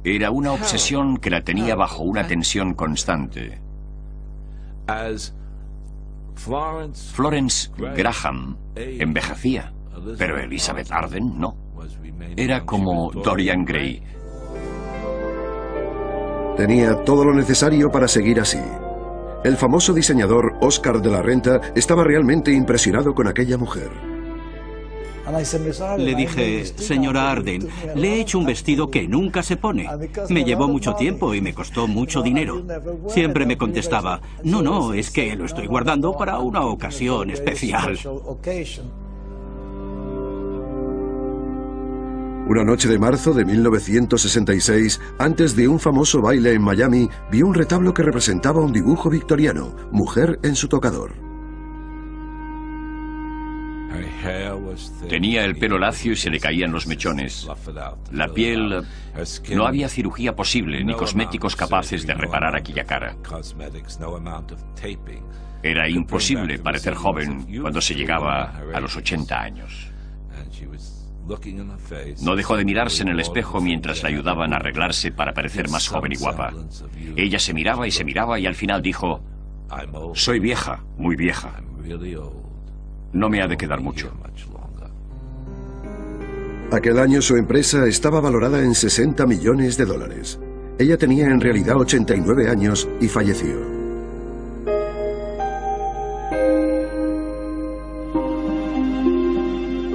Era una obsesión que la tenía bajo una tensión constante. Florence Graham envejecía, pero Elizabeth Arden no. Era como Dorian Gray. Tenía todo lo necesario para seguir así. El famoso diseñador Oscar de la Renta estaba realmente impresionado con aquella mujer. Le dije, señora Arden, le he hecho un vestido que nunca se pone. Me llevó mucho tiempo y me costó mucho dinero. Siempre me contestaba, no, es que lo estoy guardando para una ocasión especial. Una noche de marzo de 1966, antes de un famoso baile en Miami, vio un retablo que representaba un dibujo victoriano, mujer en su tocador. Tenía el pelo lacio y se le caían los mechones. La piel... No había cirugía posible, ni cosméticos capaces de reparar aquella cara. Era imposible parecer joven cuando se llegaba a los 80 años. No dejó de mirarse en el espejo mientras la ayudaban a arreglarse para parecer más joven y guapa. Ella se miraba y al final dijo, soy vieja, muy vieja. No me ha de quedar mucho. Aquel año su empresa estaba valorada en $60 millones. Ella tenía en realidad 89 años y falleció.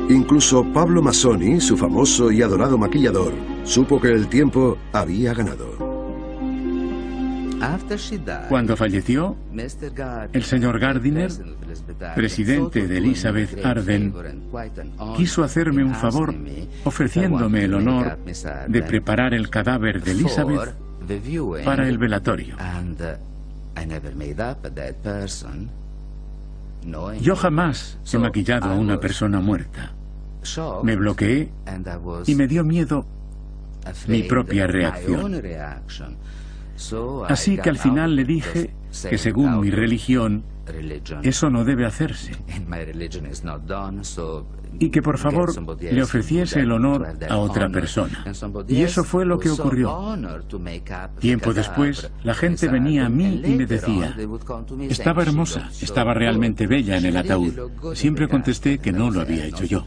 Incluso Pablo Masoni, su famoso y adorado maquillador, supo que el tiempo había ganado. Cuando falleció, el señor Gardiner, presidente de Elizabeth Arden, quiso hacerme un favor ofreciéndome el honor de preparar el cadáver de Elizabeth para el velatorio. Yo jamás he maquillado a una persona muerta. Me bloqueé y me dio miedo mi propia reacción. Así que al final le dije que según mi religión, eso no debe hacerse. Y que por favor le ofreciese el honor a otra persona. Y eso fue lo que ocurrió. Tiempo después, la gente venía a mí y me decía, estaba hermosa, estaba realmente bella en el ataúd. Siempre contesté que no lo había hecho yo.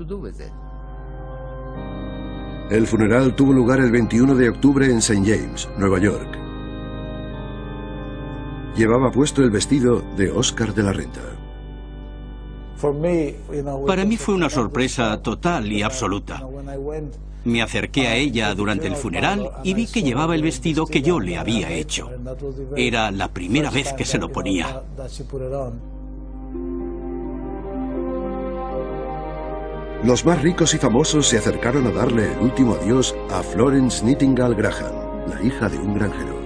El funeral tuvo lugar el 21 de octubre en St. James, Nueva York. Llevaba puesto el vestido de Oscar de la Renta. Para mí fue una sorpresa total y absoluta. Me acerqué a ella durante el funeral y vi que llevaba el vestido que yo le había hecho. Era la primera vez que se lo ponía. Los más ricos y famosos se acercaron a darle el último adiós a Florence Nightingale Graham, la hija de un granjero.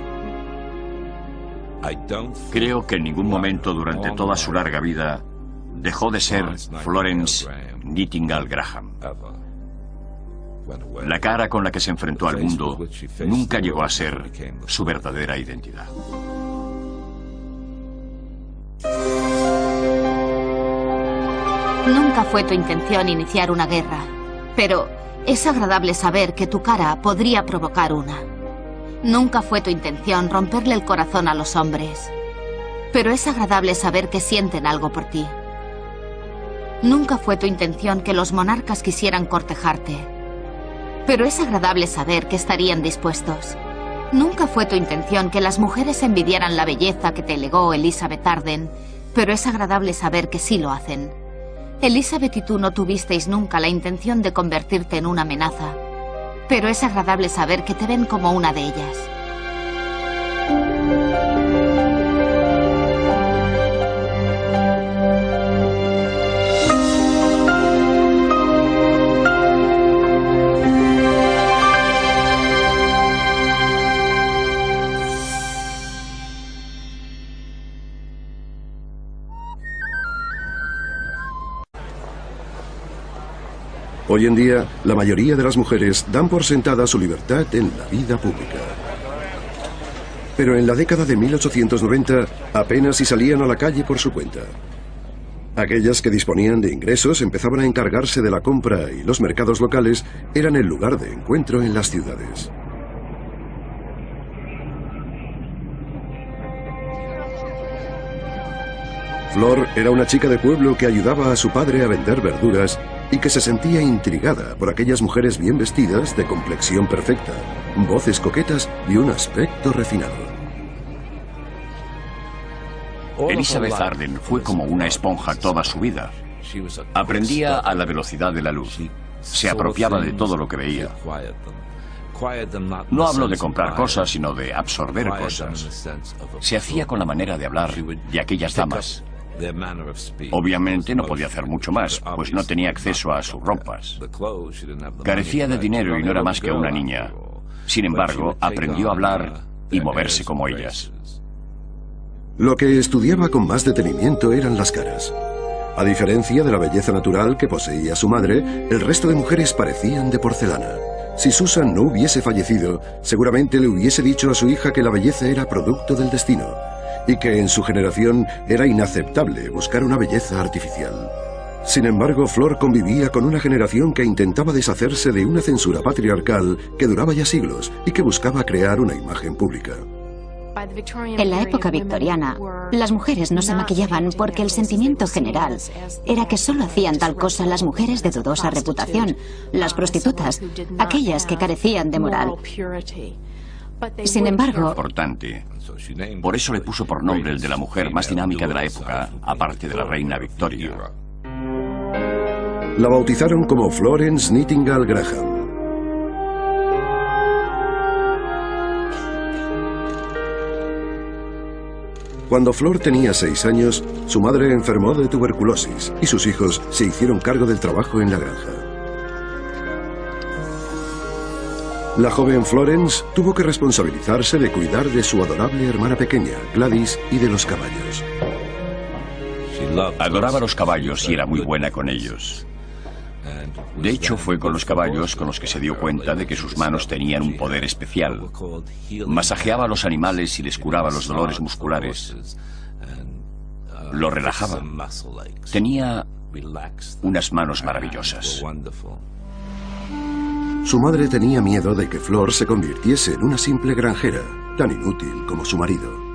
Creo que en ningún momento durante toda su larga vida dejó de ser Florence Nightingale Graham. La cara con la que se enfrentó al mundo nunca llegó a ser su verdadera identidad. Nunca fue tu intención iniciar una guerra, pero es agradable saber que tu cara podría provocar una. Nunca fue tu intención romperle el corazón a los hombres, pero es agradable saber que sienten algo por ti. Nunca fue tu intención que los monarcas quisieran cortejarte, pero es agradable saber que estarían dispuestos. Nunca fue tu intención que las mujeres envidiaran la belleza que te legó Elizabeth Arden, pero es agradable saber que sí lo hacen. Elizabeth y tú no tuvisteis nunca la intención de convertirte en una amenaza, pero es agradable saber que te ven como una de ellas. Hoy en día, la mayoría de las mujeres dan por sentada su libertad en la vida pública. Pero en la década de 1890 apenas si salían a la calle por su cuenta. Aquellas que disponían de ingresos empezaban a encargarse de la compra y los mercados locales eran el lugar de encuentro en las ciudades. Flor era una chica de pueblo que ayudaba a su padre a vender verduras y que se sentía intrigada por aquellas mujeres bien vestidas, de complexión perfecta, voces coquetas y un aspecto refinado. Elizabeth Arden fue como una esponja toda su vida. Aprendía a la velocidad de la luz. Se apropiaba de todo lo que veía. No hablo de comprar cosas, sino de absorber cosas. Se hacía con la manera de hablar de aquellas damas. Obviamente no podía hacer mucho más, pues no tenía acceso a sus ropas. Carecía de dinero y no era más que una niña. Sin embargo, aprendió a hablar y moverse como ellas. Lo que estudiaba con más detenimiento eran las caras. A diferencia de la belleza natural que poseía su madre, el resto de mujeres parecían de porcelana. Si Susan no hubiese fallecido, seguramente le hubiese dicho a su hija que la belleza era producto del destino y que en su generación era inaceptable buscar una belleza artificial. Sin embargo, Flor convivía con una generación que intentaba deshacerse de una censura patriarcal que duraba ya siglos y que buscaba crear una imagen pública. En la época victoriana, las mujeres no se maquillaban porque el sentimiento general era que solo hacían tal cosa las mujeres de dudosa reputación, las prostitutas, aquellas que carecían de moral. Sin embargo... Importante. Por eso le puso por nombre el de la mujer más dinámica de la época, aparte de la reina Victoria. La bautizaron como Florence Nightingale Graham. Cuando Flor tenía 6 años, su madre enfermó de tuberculosis y sus hijos se hicieron cargo del trabajo en la granja. La joven Florence tuvo que responsabilizarse de cuidar de su adorable hermana pequeña, Gladys, y de los caballos. Adoraba los caballos y era muy buena con ellos. De hecho, fue con los caballos con los que se dio cuenta de que sus manos tenían un poder especial. Masajeaba a los animales y les curaba los dolores musculares. Lo relajaba. Tenía unas manos maravillosas. Su madre tenía miedo de que Flor se convirtiese en una simple granjera, tan inútil como su marido.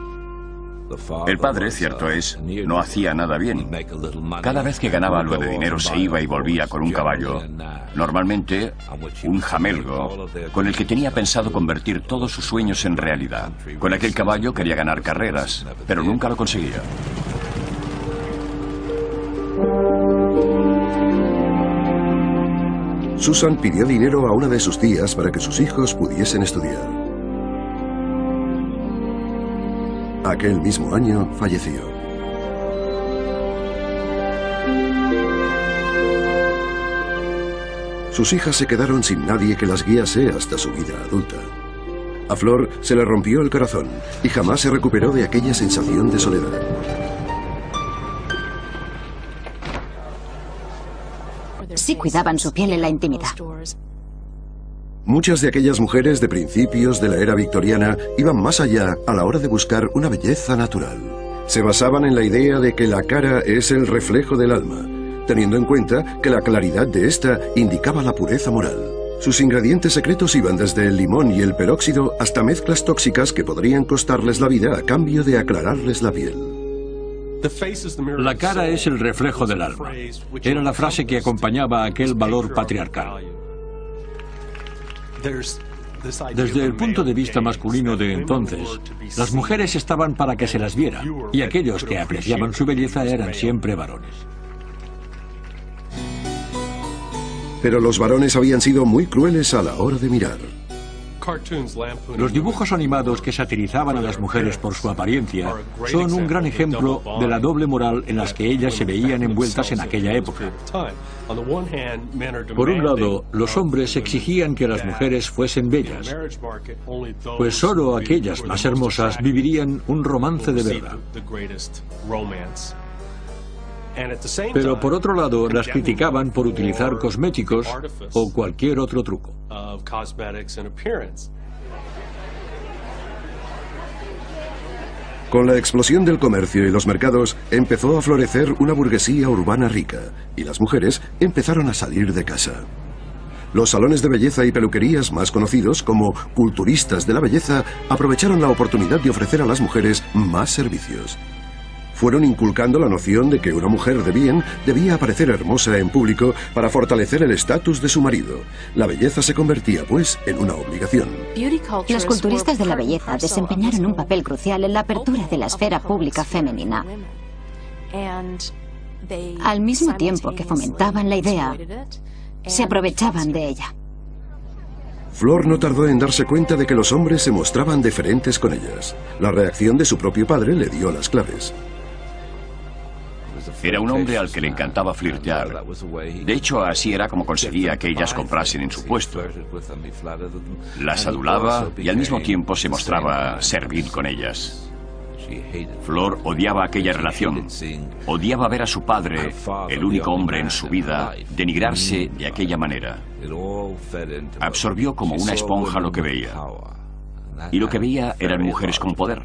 El padre, cierto es, no hacía nada bien. Cada vez que ganaba algo de dinero se iba y volvía con un caballo, normalmente un jamelgo, con el que tenía pensado convertir todos sus sueños en realidad. Con aquel caballo quería ganar carreras, pero nunca lo conseguía. Susan pidió dinero a una de sus tías para que sus hijos pudiesen estudiar. Aquel mismo año falleció. Sus hijas se quedaron sin nadie que las guiase hasta su vida adulta. A Flor se le rompió el corazón y jamás se recuperó de aquella sensación de soledad. Sí cuidaban su piel en la intimidad. Muchas de aquellas mujeres de principios de la era victoriana iban más allá a la hora de buscar una belleza natural. Se basaban en la idea de que la cara es el reflejo del alma, teniendo en cuenta que la claridad de esta indicaba la pureza moral. Sus ingredientes secretos iban desde el limón y el peróxido hasta mezclas tóxicas que podrían costarles la vida a cambio de aclararles la piel. La cara es el reflejo del alma. Era la frase que acompañaba a aquel valor patriarcal. Desde el punto de vista masculino de entonces, las mujeres estaban para que se las viera, y aquellos que apreciaban su belleza eran siempre varones. Pero los varones habían sido muy crueles a la hora de mirar. Los dibujos animados que satirizaban a las mujeres por su apariencia son un gran ejemplo de la doble moral en las que ellas se veían envueltas en aquella época. Por un lado, los hombres exigían que las mujeres fuesen bellas, pues solo aquellas más hermosas vivirían un romance de verdad. Pero por otro lado, las criticaban por utilizar cosméticos o cualquier otro truco. Con la explosión del comercio y los mercados, empezó a florecer una burguesía urbana rica, y las mujeres empezaron a salir de casa. Los salones de belleza y peluquerías más conocidos como culturistas de la belleza aprovecharon la oportunidad de ofrecer a las mujeres más servicios. Fueron inculcando la noción de que una mujer de bien debía aparecer hermosa en público para fortalecer el estatus de su marido. La belleza se convertía, pues, en una obligación. Los culturistas de la belleza desempeñaron un papel crucial en la apertura de la esfera pública femenina. Al mismo tiempo que fomentaban la idea, se aprovechaban de ella. Flor no tardó en darse cuenta de que los hombres se mostraban deferentes con ellas. La reacción de su propio padre le dio las claves. Era un hombre al que le encantaba flirtear. De hecho, así era como conseguía que ellas comprasen en su puesto. Las adulaba y al mismo tiempo se mostraba servil con ellas. Flor odiaba aquella relación. Odiaba ver a su padre, el único hombre en su vida, denigrarse de aquella manera. Absorbió como una esponja lo que veía. Y lo que veía eran mujeres con poder.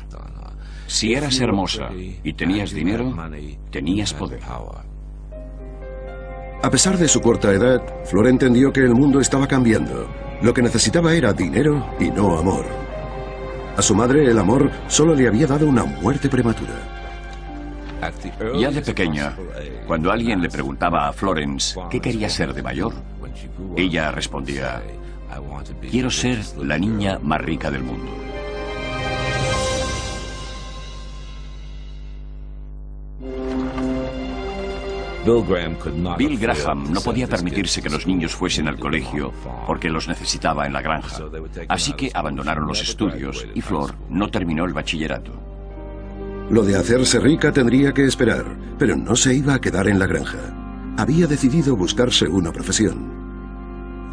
Si eras hermosa y tenías dinero, tenías poder. A pesar de su corta edad, Flor entendió que el mundo estaba cambiando. Lo que necesitaba era dinero y no amor. A su madre el amor solo le había dado una muerte prematura. Ya de pequeña, cuando alguien le preguntaba a Florence qué quería ser de mayor, ella respondía: quiero ser la niña más rica del mundo. Bill Graham no podía permitirse que los niños fuesen al colegio porque los necesitaba en la granja. Así que abandonaron los estudios y Flor no terminó el bachillerato. Lo de hacerse rica tendría que esperar, pero no se iba a quedar en la granja. Había decidido buscarse una profesión.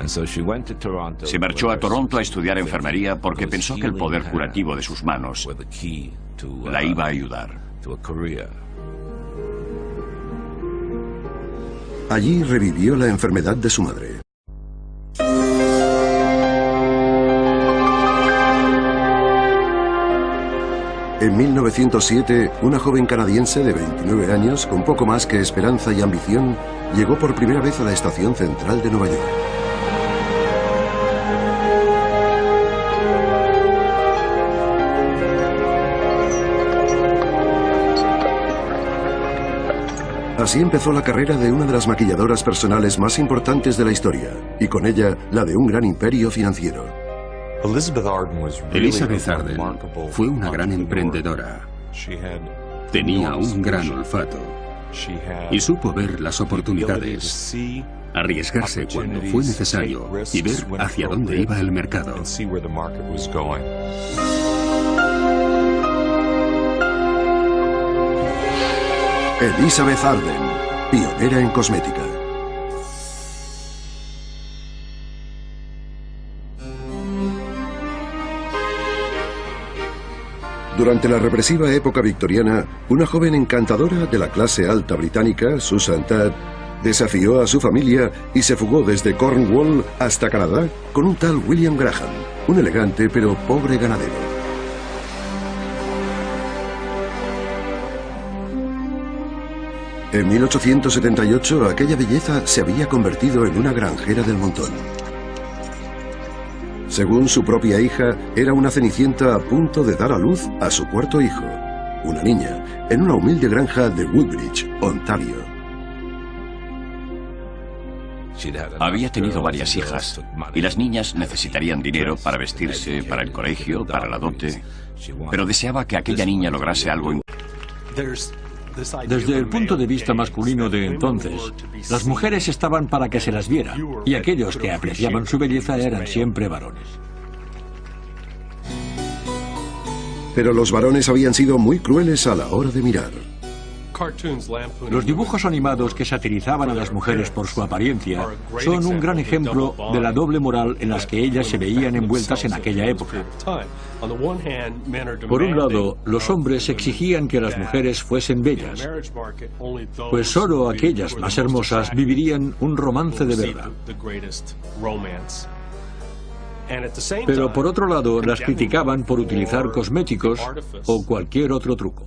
Se marchó a Toronto a estudiar enfermería porque pensó que el poder curativo de sus manos la iba a ayudar. Allí revivió la enfermedad de su madre. En 1907, una joven canadiense de 29 años, con poco más que esperanza y ambición, llegó por primera vez a la estación central de Nueva York. Así empezó la carrera de una de las maquilladoras personales más importantes de la historia, y con ella la de un gran imperio financiero. Elizabeth Arden fue una gran emprendedora. Tenía un gran olfato y supo ver las oportunidades, arriesgarse cuando fue necesario y ver hacia dónde iba el mercado. Elizabeth Arden, pionera en cosmética. Durante la represiva época victoriana, una joven encantadora de la clase alta británica, Susan Tadd, desafió a su familia y se fugó desde Cornwall hasta Canadá con un tal William Graham, un elegante pero pobre ganadero. En 1878, aquella belleza se había convertido en una granjera del montón. Según su propia hija, era una cenicienta a punto de dar a luz a su cuarto hijo, una niña, en una humilde granja de Woodbridge, Ontario. Había tenido varias hijas, y las niñas necesitarían dinero para vestirse, para el colegio, para la dote, pero deseaba que aquella niña lograse algo importante. Desde el punto de vista masculino de entonces, las mujeres estaban para que se las viera, y aquellos que apreciaban su belleza eran siempre varones. Pero los varones habían sido muy crueles a la hora de mirar. Los dibujos animados que satirizaban a las mujeres por su apariencia son un gran ejemplo de la doble moral en las que ellas se veían envueltas en aquella época. Por un lado, los hombres exigían que las mujeres fuesen bellas, pues solo aquellas más hermosas vivirían un romance de verdad. Pero por otro lado, las criticaban por utilizar cosméticos o cualquier otro truco.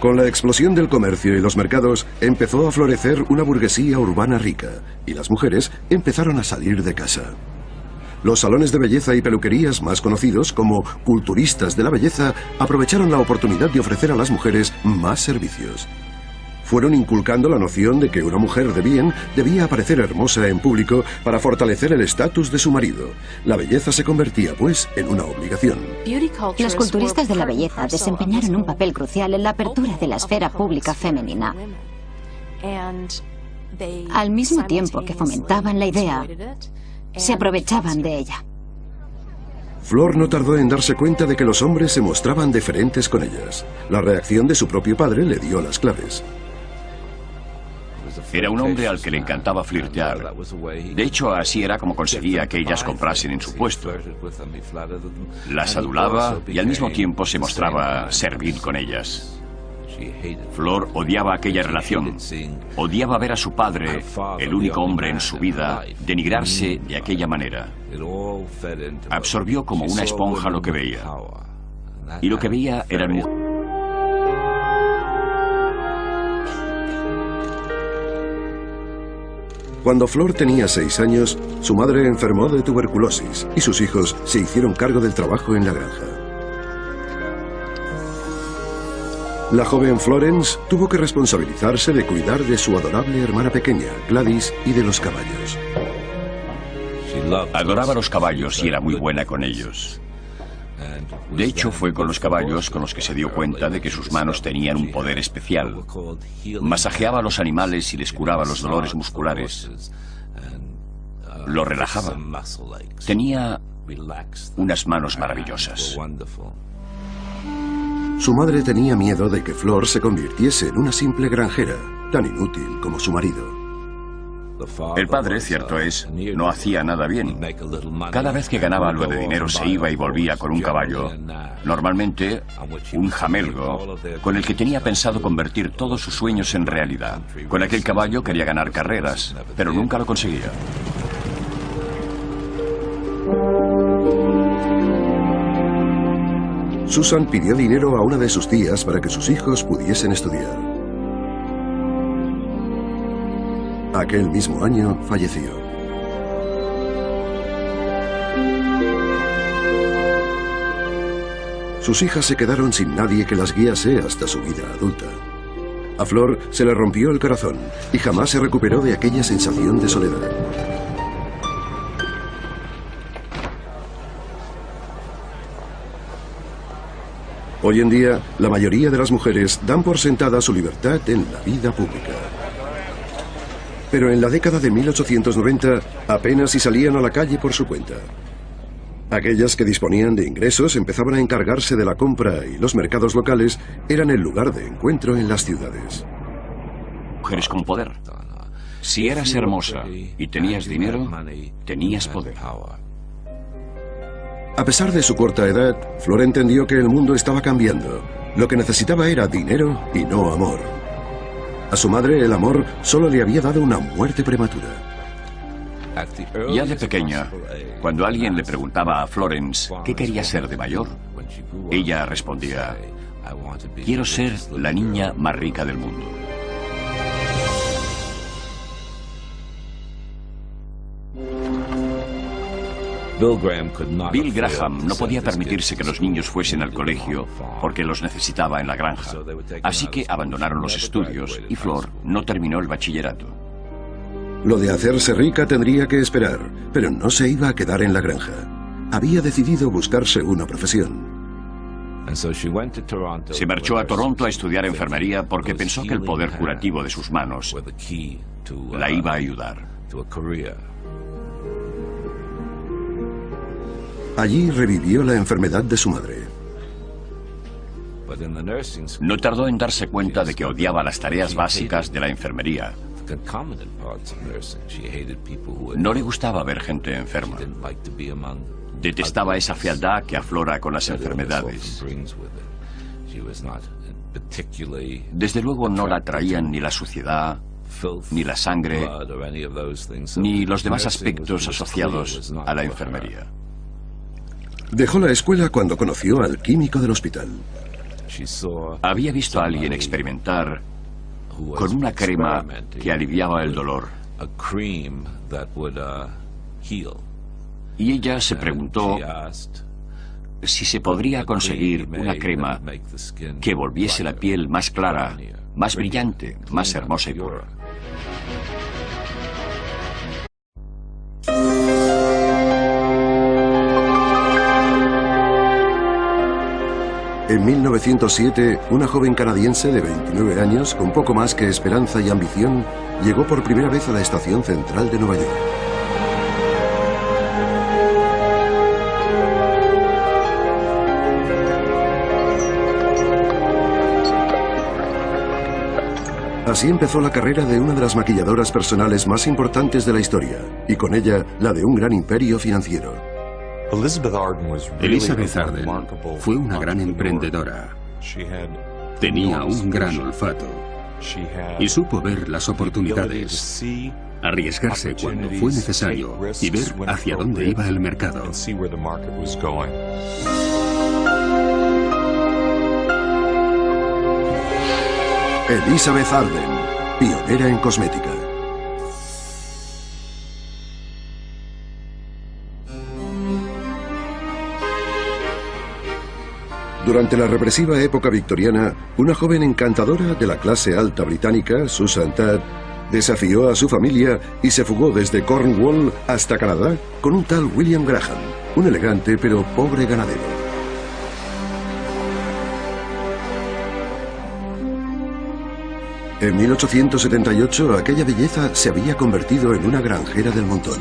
Con la explosión del comercio y los mercados, empezó a florecer una burguesía urbana rica, y las mujeres empezaron a salir de casa. Los salones de belleza y peluquerías más conocidos como culturistas de la belleza aprovecharon la oportunidad de ofrecer a las mujeres más servicios. Fueron inculcando la noción de que una mujer de bien debía aparecer hermosa en público para fortalecer el estatus de su marido. La belleza se convertía, pues, en una obligación. Los culturistas de la belleza desempeñaron un papel crucial en la apertura de la esfera pública femenina. Al mismo tiempo que fomentaban la idea, se aprovechaban de ella. Flor no tardó en darse cuenta de que los hombres se mostraban deferentes con ellas. La reacción de su propio padre le dio las claves. Era un hombre al que le encantaba flirtear. De hecho, así era como conseguía que ellas comprasen en su puesto. Las adulaba y al mismo tiempo se mostraba servil con ellas. Flor odiaba aquella relación. Odiaba ver a su padre, el único hombre en su vida, denigrarse de aquella manera. Absorbió como una esponja lo que veía. Y lo que veía eran mujeres. Cuando Flor tenía 6 años, su madre enfermó de tuberculosis y sus hijos se hicieron cargo del trabajo en la granja. La joven Florence tuvo que responsabilizarse de cuidar de su adorable hermana pequeña, Gladys, y de los caballos. Adoraba los caballos y era muy buena con ellos. De hecho, fue con los caballos con los que se dio cuenta de que sus manos tenían un poder especial. Masajeaba a los animales y les curaba los dolores musculares. Los relajaba. Tenía unas manos maravillosas. Su madre tenía miedo de que Flor se convirtiese en una simple granjera, tan inútil como su marido. El padre, cierto es, no hacía nada bien. Cada vez que ganaba algo de dinero se iba y volvía con un caballo, normalmente un jamelgo, con el que tenía pensado convertir todos sus sueños en realidad. Con aquel caballo quería ganar carreras, pero nunca lo conseguía. Susan pidió dinero a una de sus tías para que sus hijos pudiesen estudiar. Aquel mismo año falleció. Sus hijas se quedaron sin nadie que las guiase hasta su vida adulta. A Flor se le rompió el corazón y jamás se recuperó de aquella sensación de soledad. Hoy en día, la mayoría de las mujeres dan por sentada su libertad en la vida pública. Pero en la década de 1890 apenas si salían a la calle por su cuenta. Aquellas que disponían de ingresos empezaban a encargarse de la compra y los mercados locales eran el lugar de encuentro en las ciudades. Mujeres con poder. Si eras hermosa y tenías dinero, tenías poder. A pesar de su corta edad, Flor entendió que el mundo estaba cambiando. Lo que necesitaba era dinero y no amor. A su madre el amor solo le había dado una muerte prematura. Ya de pequeña, cuando alguien le preguntaba a Florence qué quería ser de mayor, ella respondía: quiero ser la niña más rica del mundo. Bill Graham no podía permitirse que los niños fuesen al colegio porque los necesitaba en la granja. Así que abandonaron los estudios y Flor no terminó el bachillerato. Lo de hacerse rica tendría que esperar, pero no se iba a quedar en la granja. Había decidido buscarse una profesión. Se marchó a Toronto a estudiar enfermería porque pensó que el poder curativo de sus manos la iba a ayudar. Allí revivió la enfermedad de su madre. No tardó en darse cuenta de que odiaba las tareas básicas de la enfermería. No le gustaba ver gente enferma. Detestaba esa fealdad que aflora con las enfermedades. Desde luego no la atraían ni la suciedad, ni la sangre, ni los demás aspectos asociados a la enfermería. Dejó la escuela cuando conoció al químico del hospital. Había visto a alguien experimentar con una crema que aliviaba el dolor. Y ella se preguntó si se podría conseguir una crema que volviese la piel más clara, más brillante, más hermosa y pura. En 1907, una joven canadiense de 29 años, con poco más que esperanza y ambición, llegó por primera vez a la estación central de Nueva York. Así empezó la carrera de una de las maquilladoras personales más importantes de la historia, y con ella la de un gran imperio financiero. Elizabeth Arden fue una gran emprendedora. Tenía un gran olfato y supo ver las oportunidades, arriesgarse cuando fue necesario y ver hacia dónde iba el mercado. Elizabeth Arden, pionera en cosmética. Durante la represiva época victoriana, una joven encantadora de la clase alta británica, Susan Todd, desafió a su familia y se fugó desde Cornwall hasta Canadá con un tal William Graham, un elegante pero pobre ganadero. En 1878, aquella belleza se había convertido en una granjera del montón.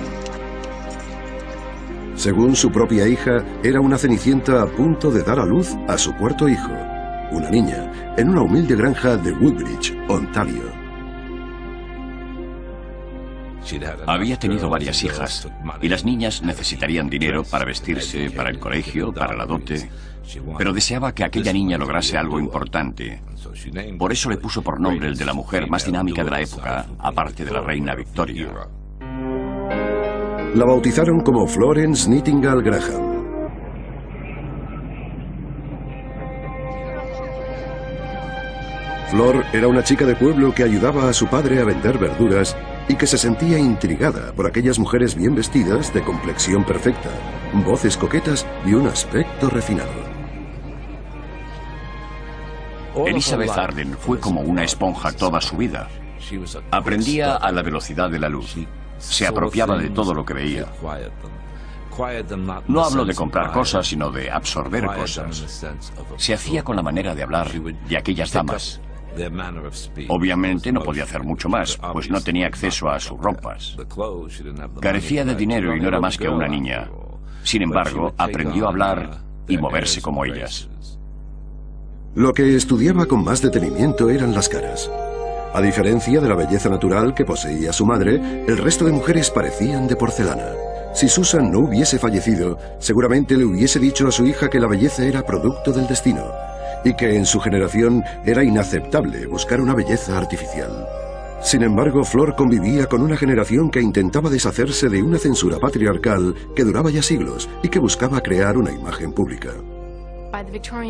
Según su propia hija, era una cenicienta a punto de dar a luz a su cuarto hijo, una niña, en una humilde granja de Woodbridge, Ontario. Había tenido varias hijas, y las niñas necesitarían dinero para vestirse, para el colegio, para la dote, pero deseaba que aquella niña lograse algo importante. Por eso le puso por nombre el de la mujer más dinámica de la época, aparte de la reina Victoria. La bautizaron como Florence Nightingale Graham. Flor era una chica de pueblo que ayudaba a su padre a vender verduras y que se sentía intrigada por aquellas mujeres bien vestidas, de complexión perfecta, voces coquetas y un aspecto refinado. Elizabeth Arden fue como una esponja toda su vida. Aprendía a la velocidad de la luz. Se apropiaba de todo lo que veía. No hablo de comprar cosas, sino de absorber cosas. Se hacía con la manera de hablar de aquellas damas. Obviamente no podía hacer mucho más, pues no tenía acceso a sus ropas. Carecía de dinero y no era más que una niña. Sin embargo, aprendió a hablar y moverse como ellas. Lo que estudiaba con más detenimiento eran las caras. A diferencia de la belleza natural que poseía su madre, el resto de mujeres parecían de porcelana. Si Susan no hubiese fallecido, seguramente le hubiese dicho a su hija que la belleza era producto del destino y que en su generación era inaceptable buscar una belleza artificial. Sin embargo, Flor convivía con una generación que intentaba deshacerse de una censura patriarcal que duraba ya siglos y que buscaba crear una imagen pública.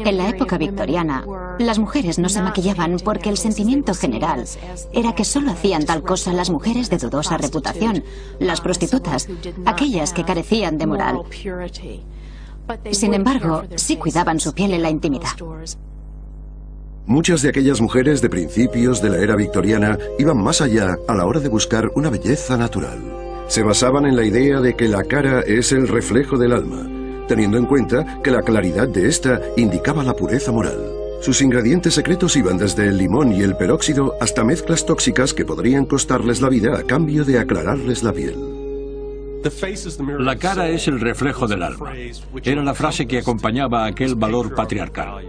En la época victoriana, las mujeres no se maquillaban porque el sentimiento general era que solo hacían tal cosa las mujeres de dudosa reputación, las prostitutas, aquellas que carecían de moral. Sin embargo, sí cuidaban su piel en la intimidad. Muchas de aquellas mujeres de principios de la era victoriana iban más allá a la hora de buscar una belleza natural. Se basaban en la idea de que la cara es el reflejo del alma, teniendo en cuenta que la claridad de esta indicaba la pureza moral. Sus ingredientes secretos iban desde el limón y el peróxido hasta mezclas tóxicas que podrían costarles la vida a cambio de aclararles la piel. La cara es el reflejo del alma. Era la frase que acompañaba a aquel valor patriarcal.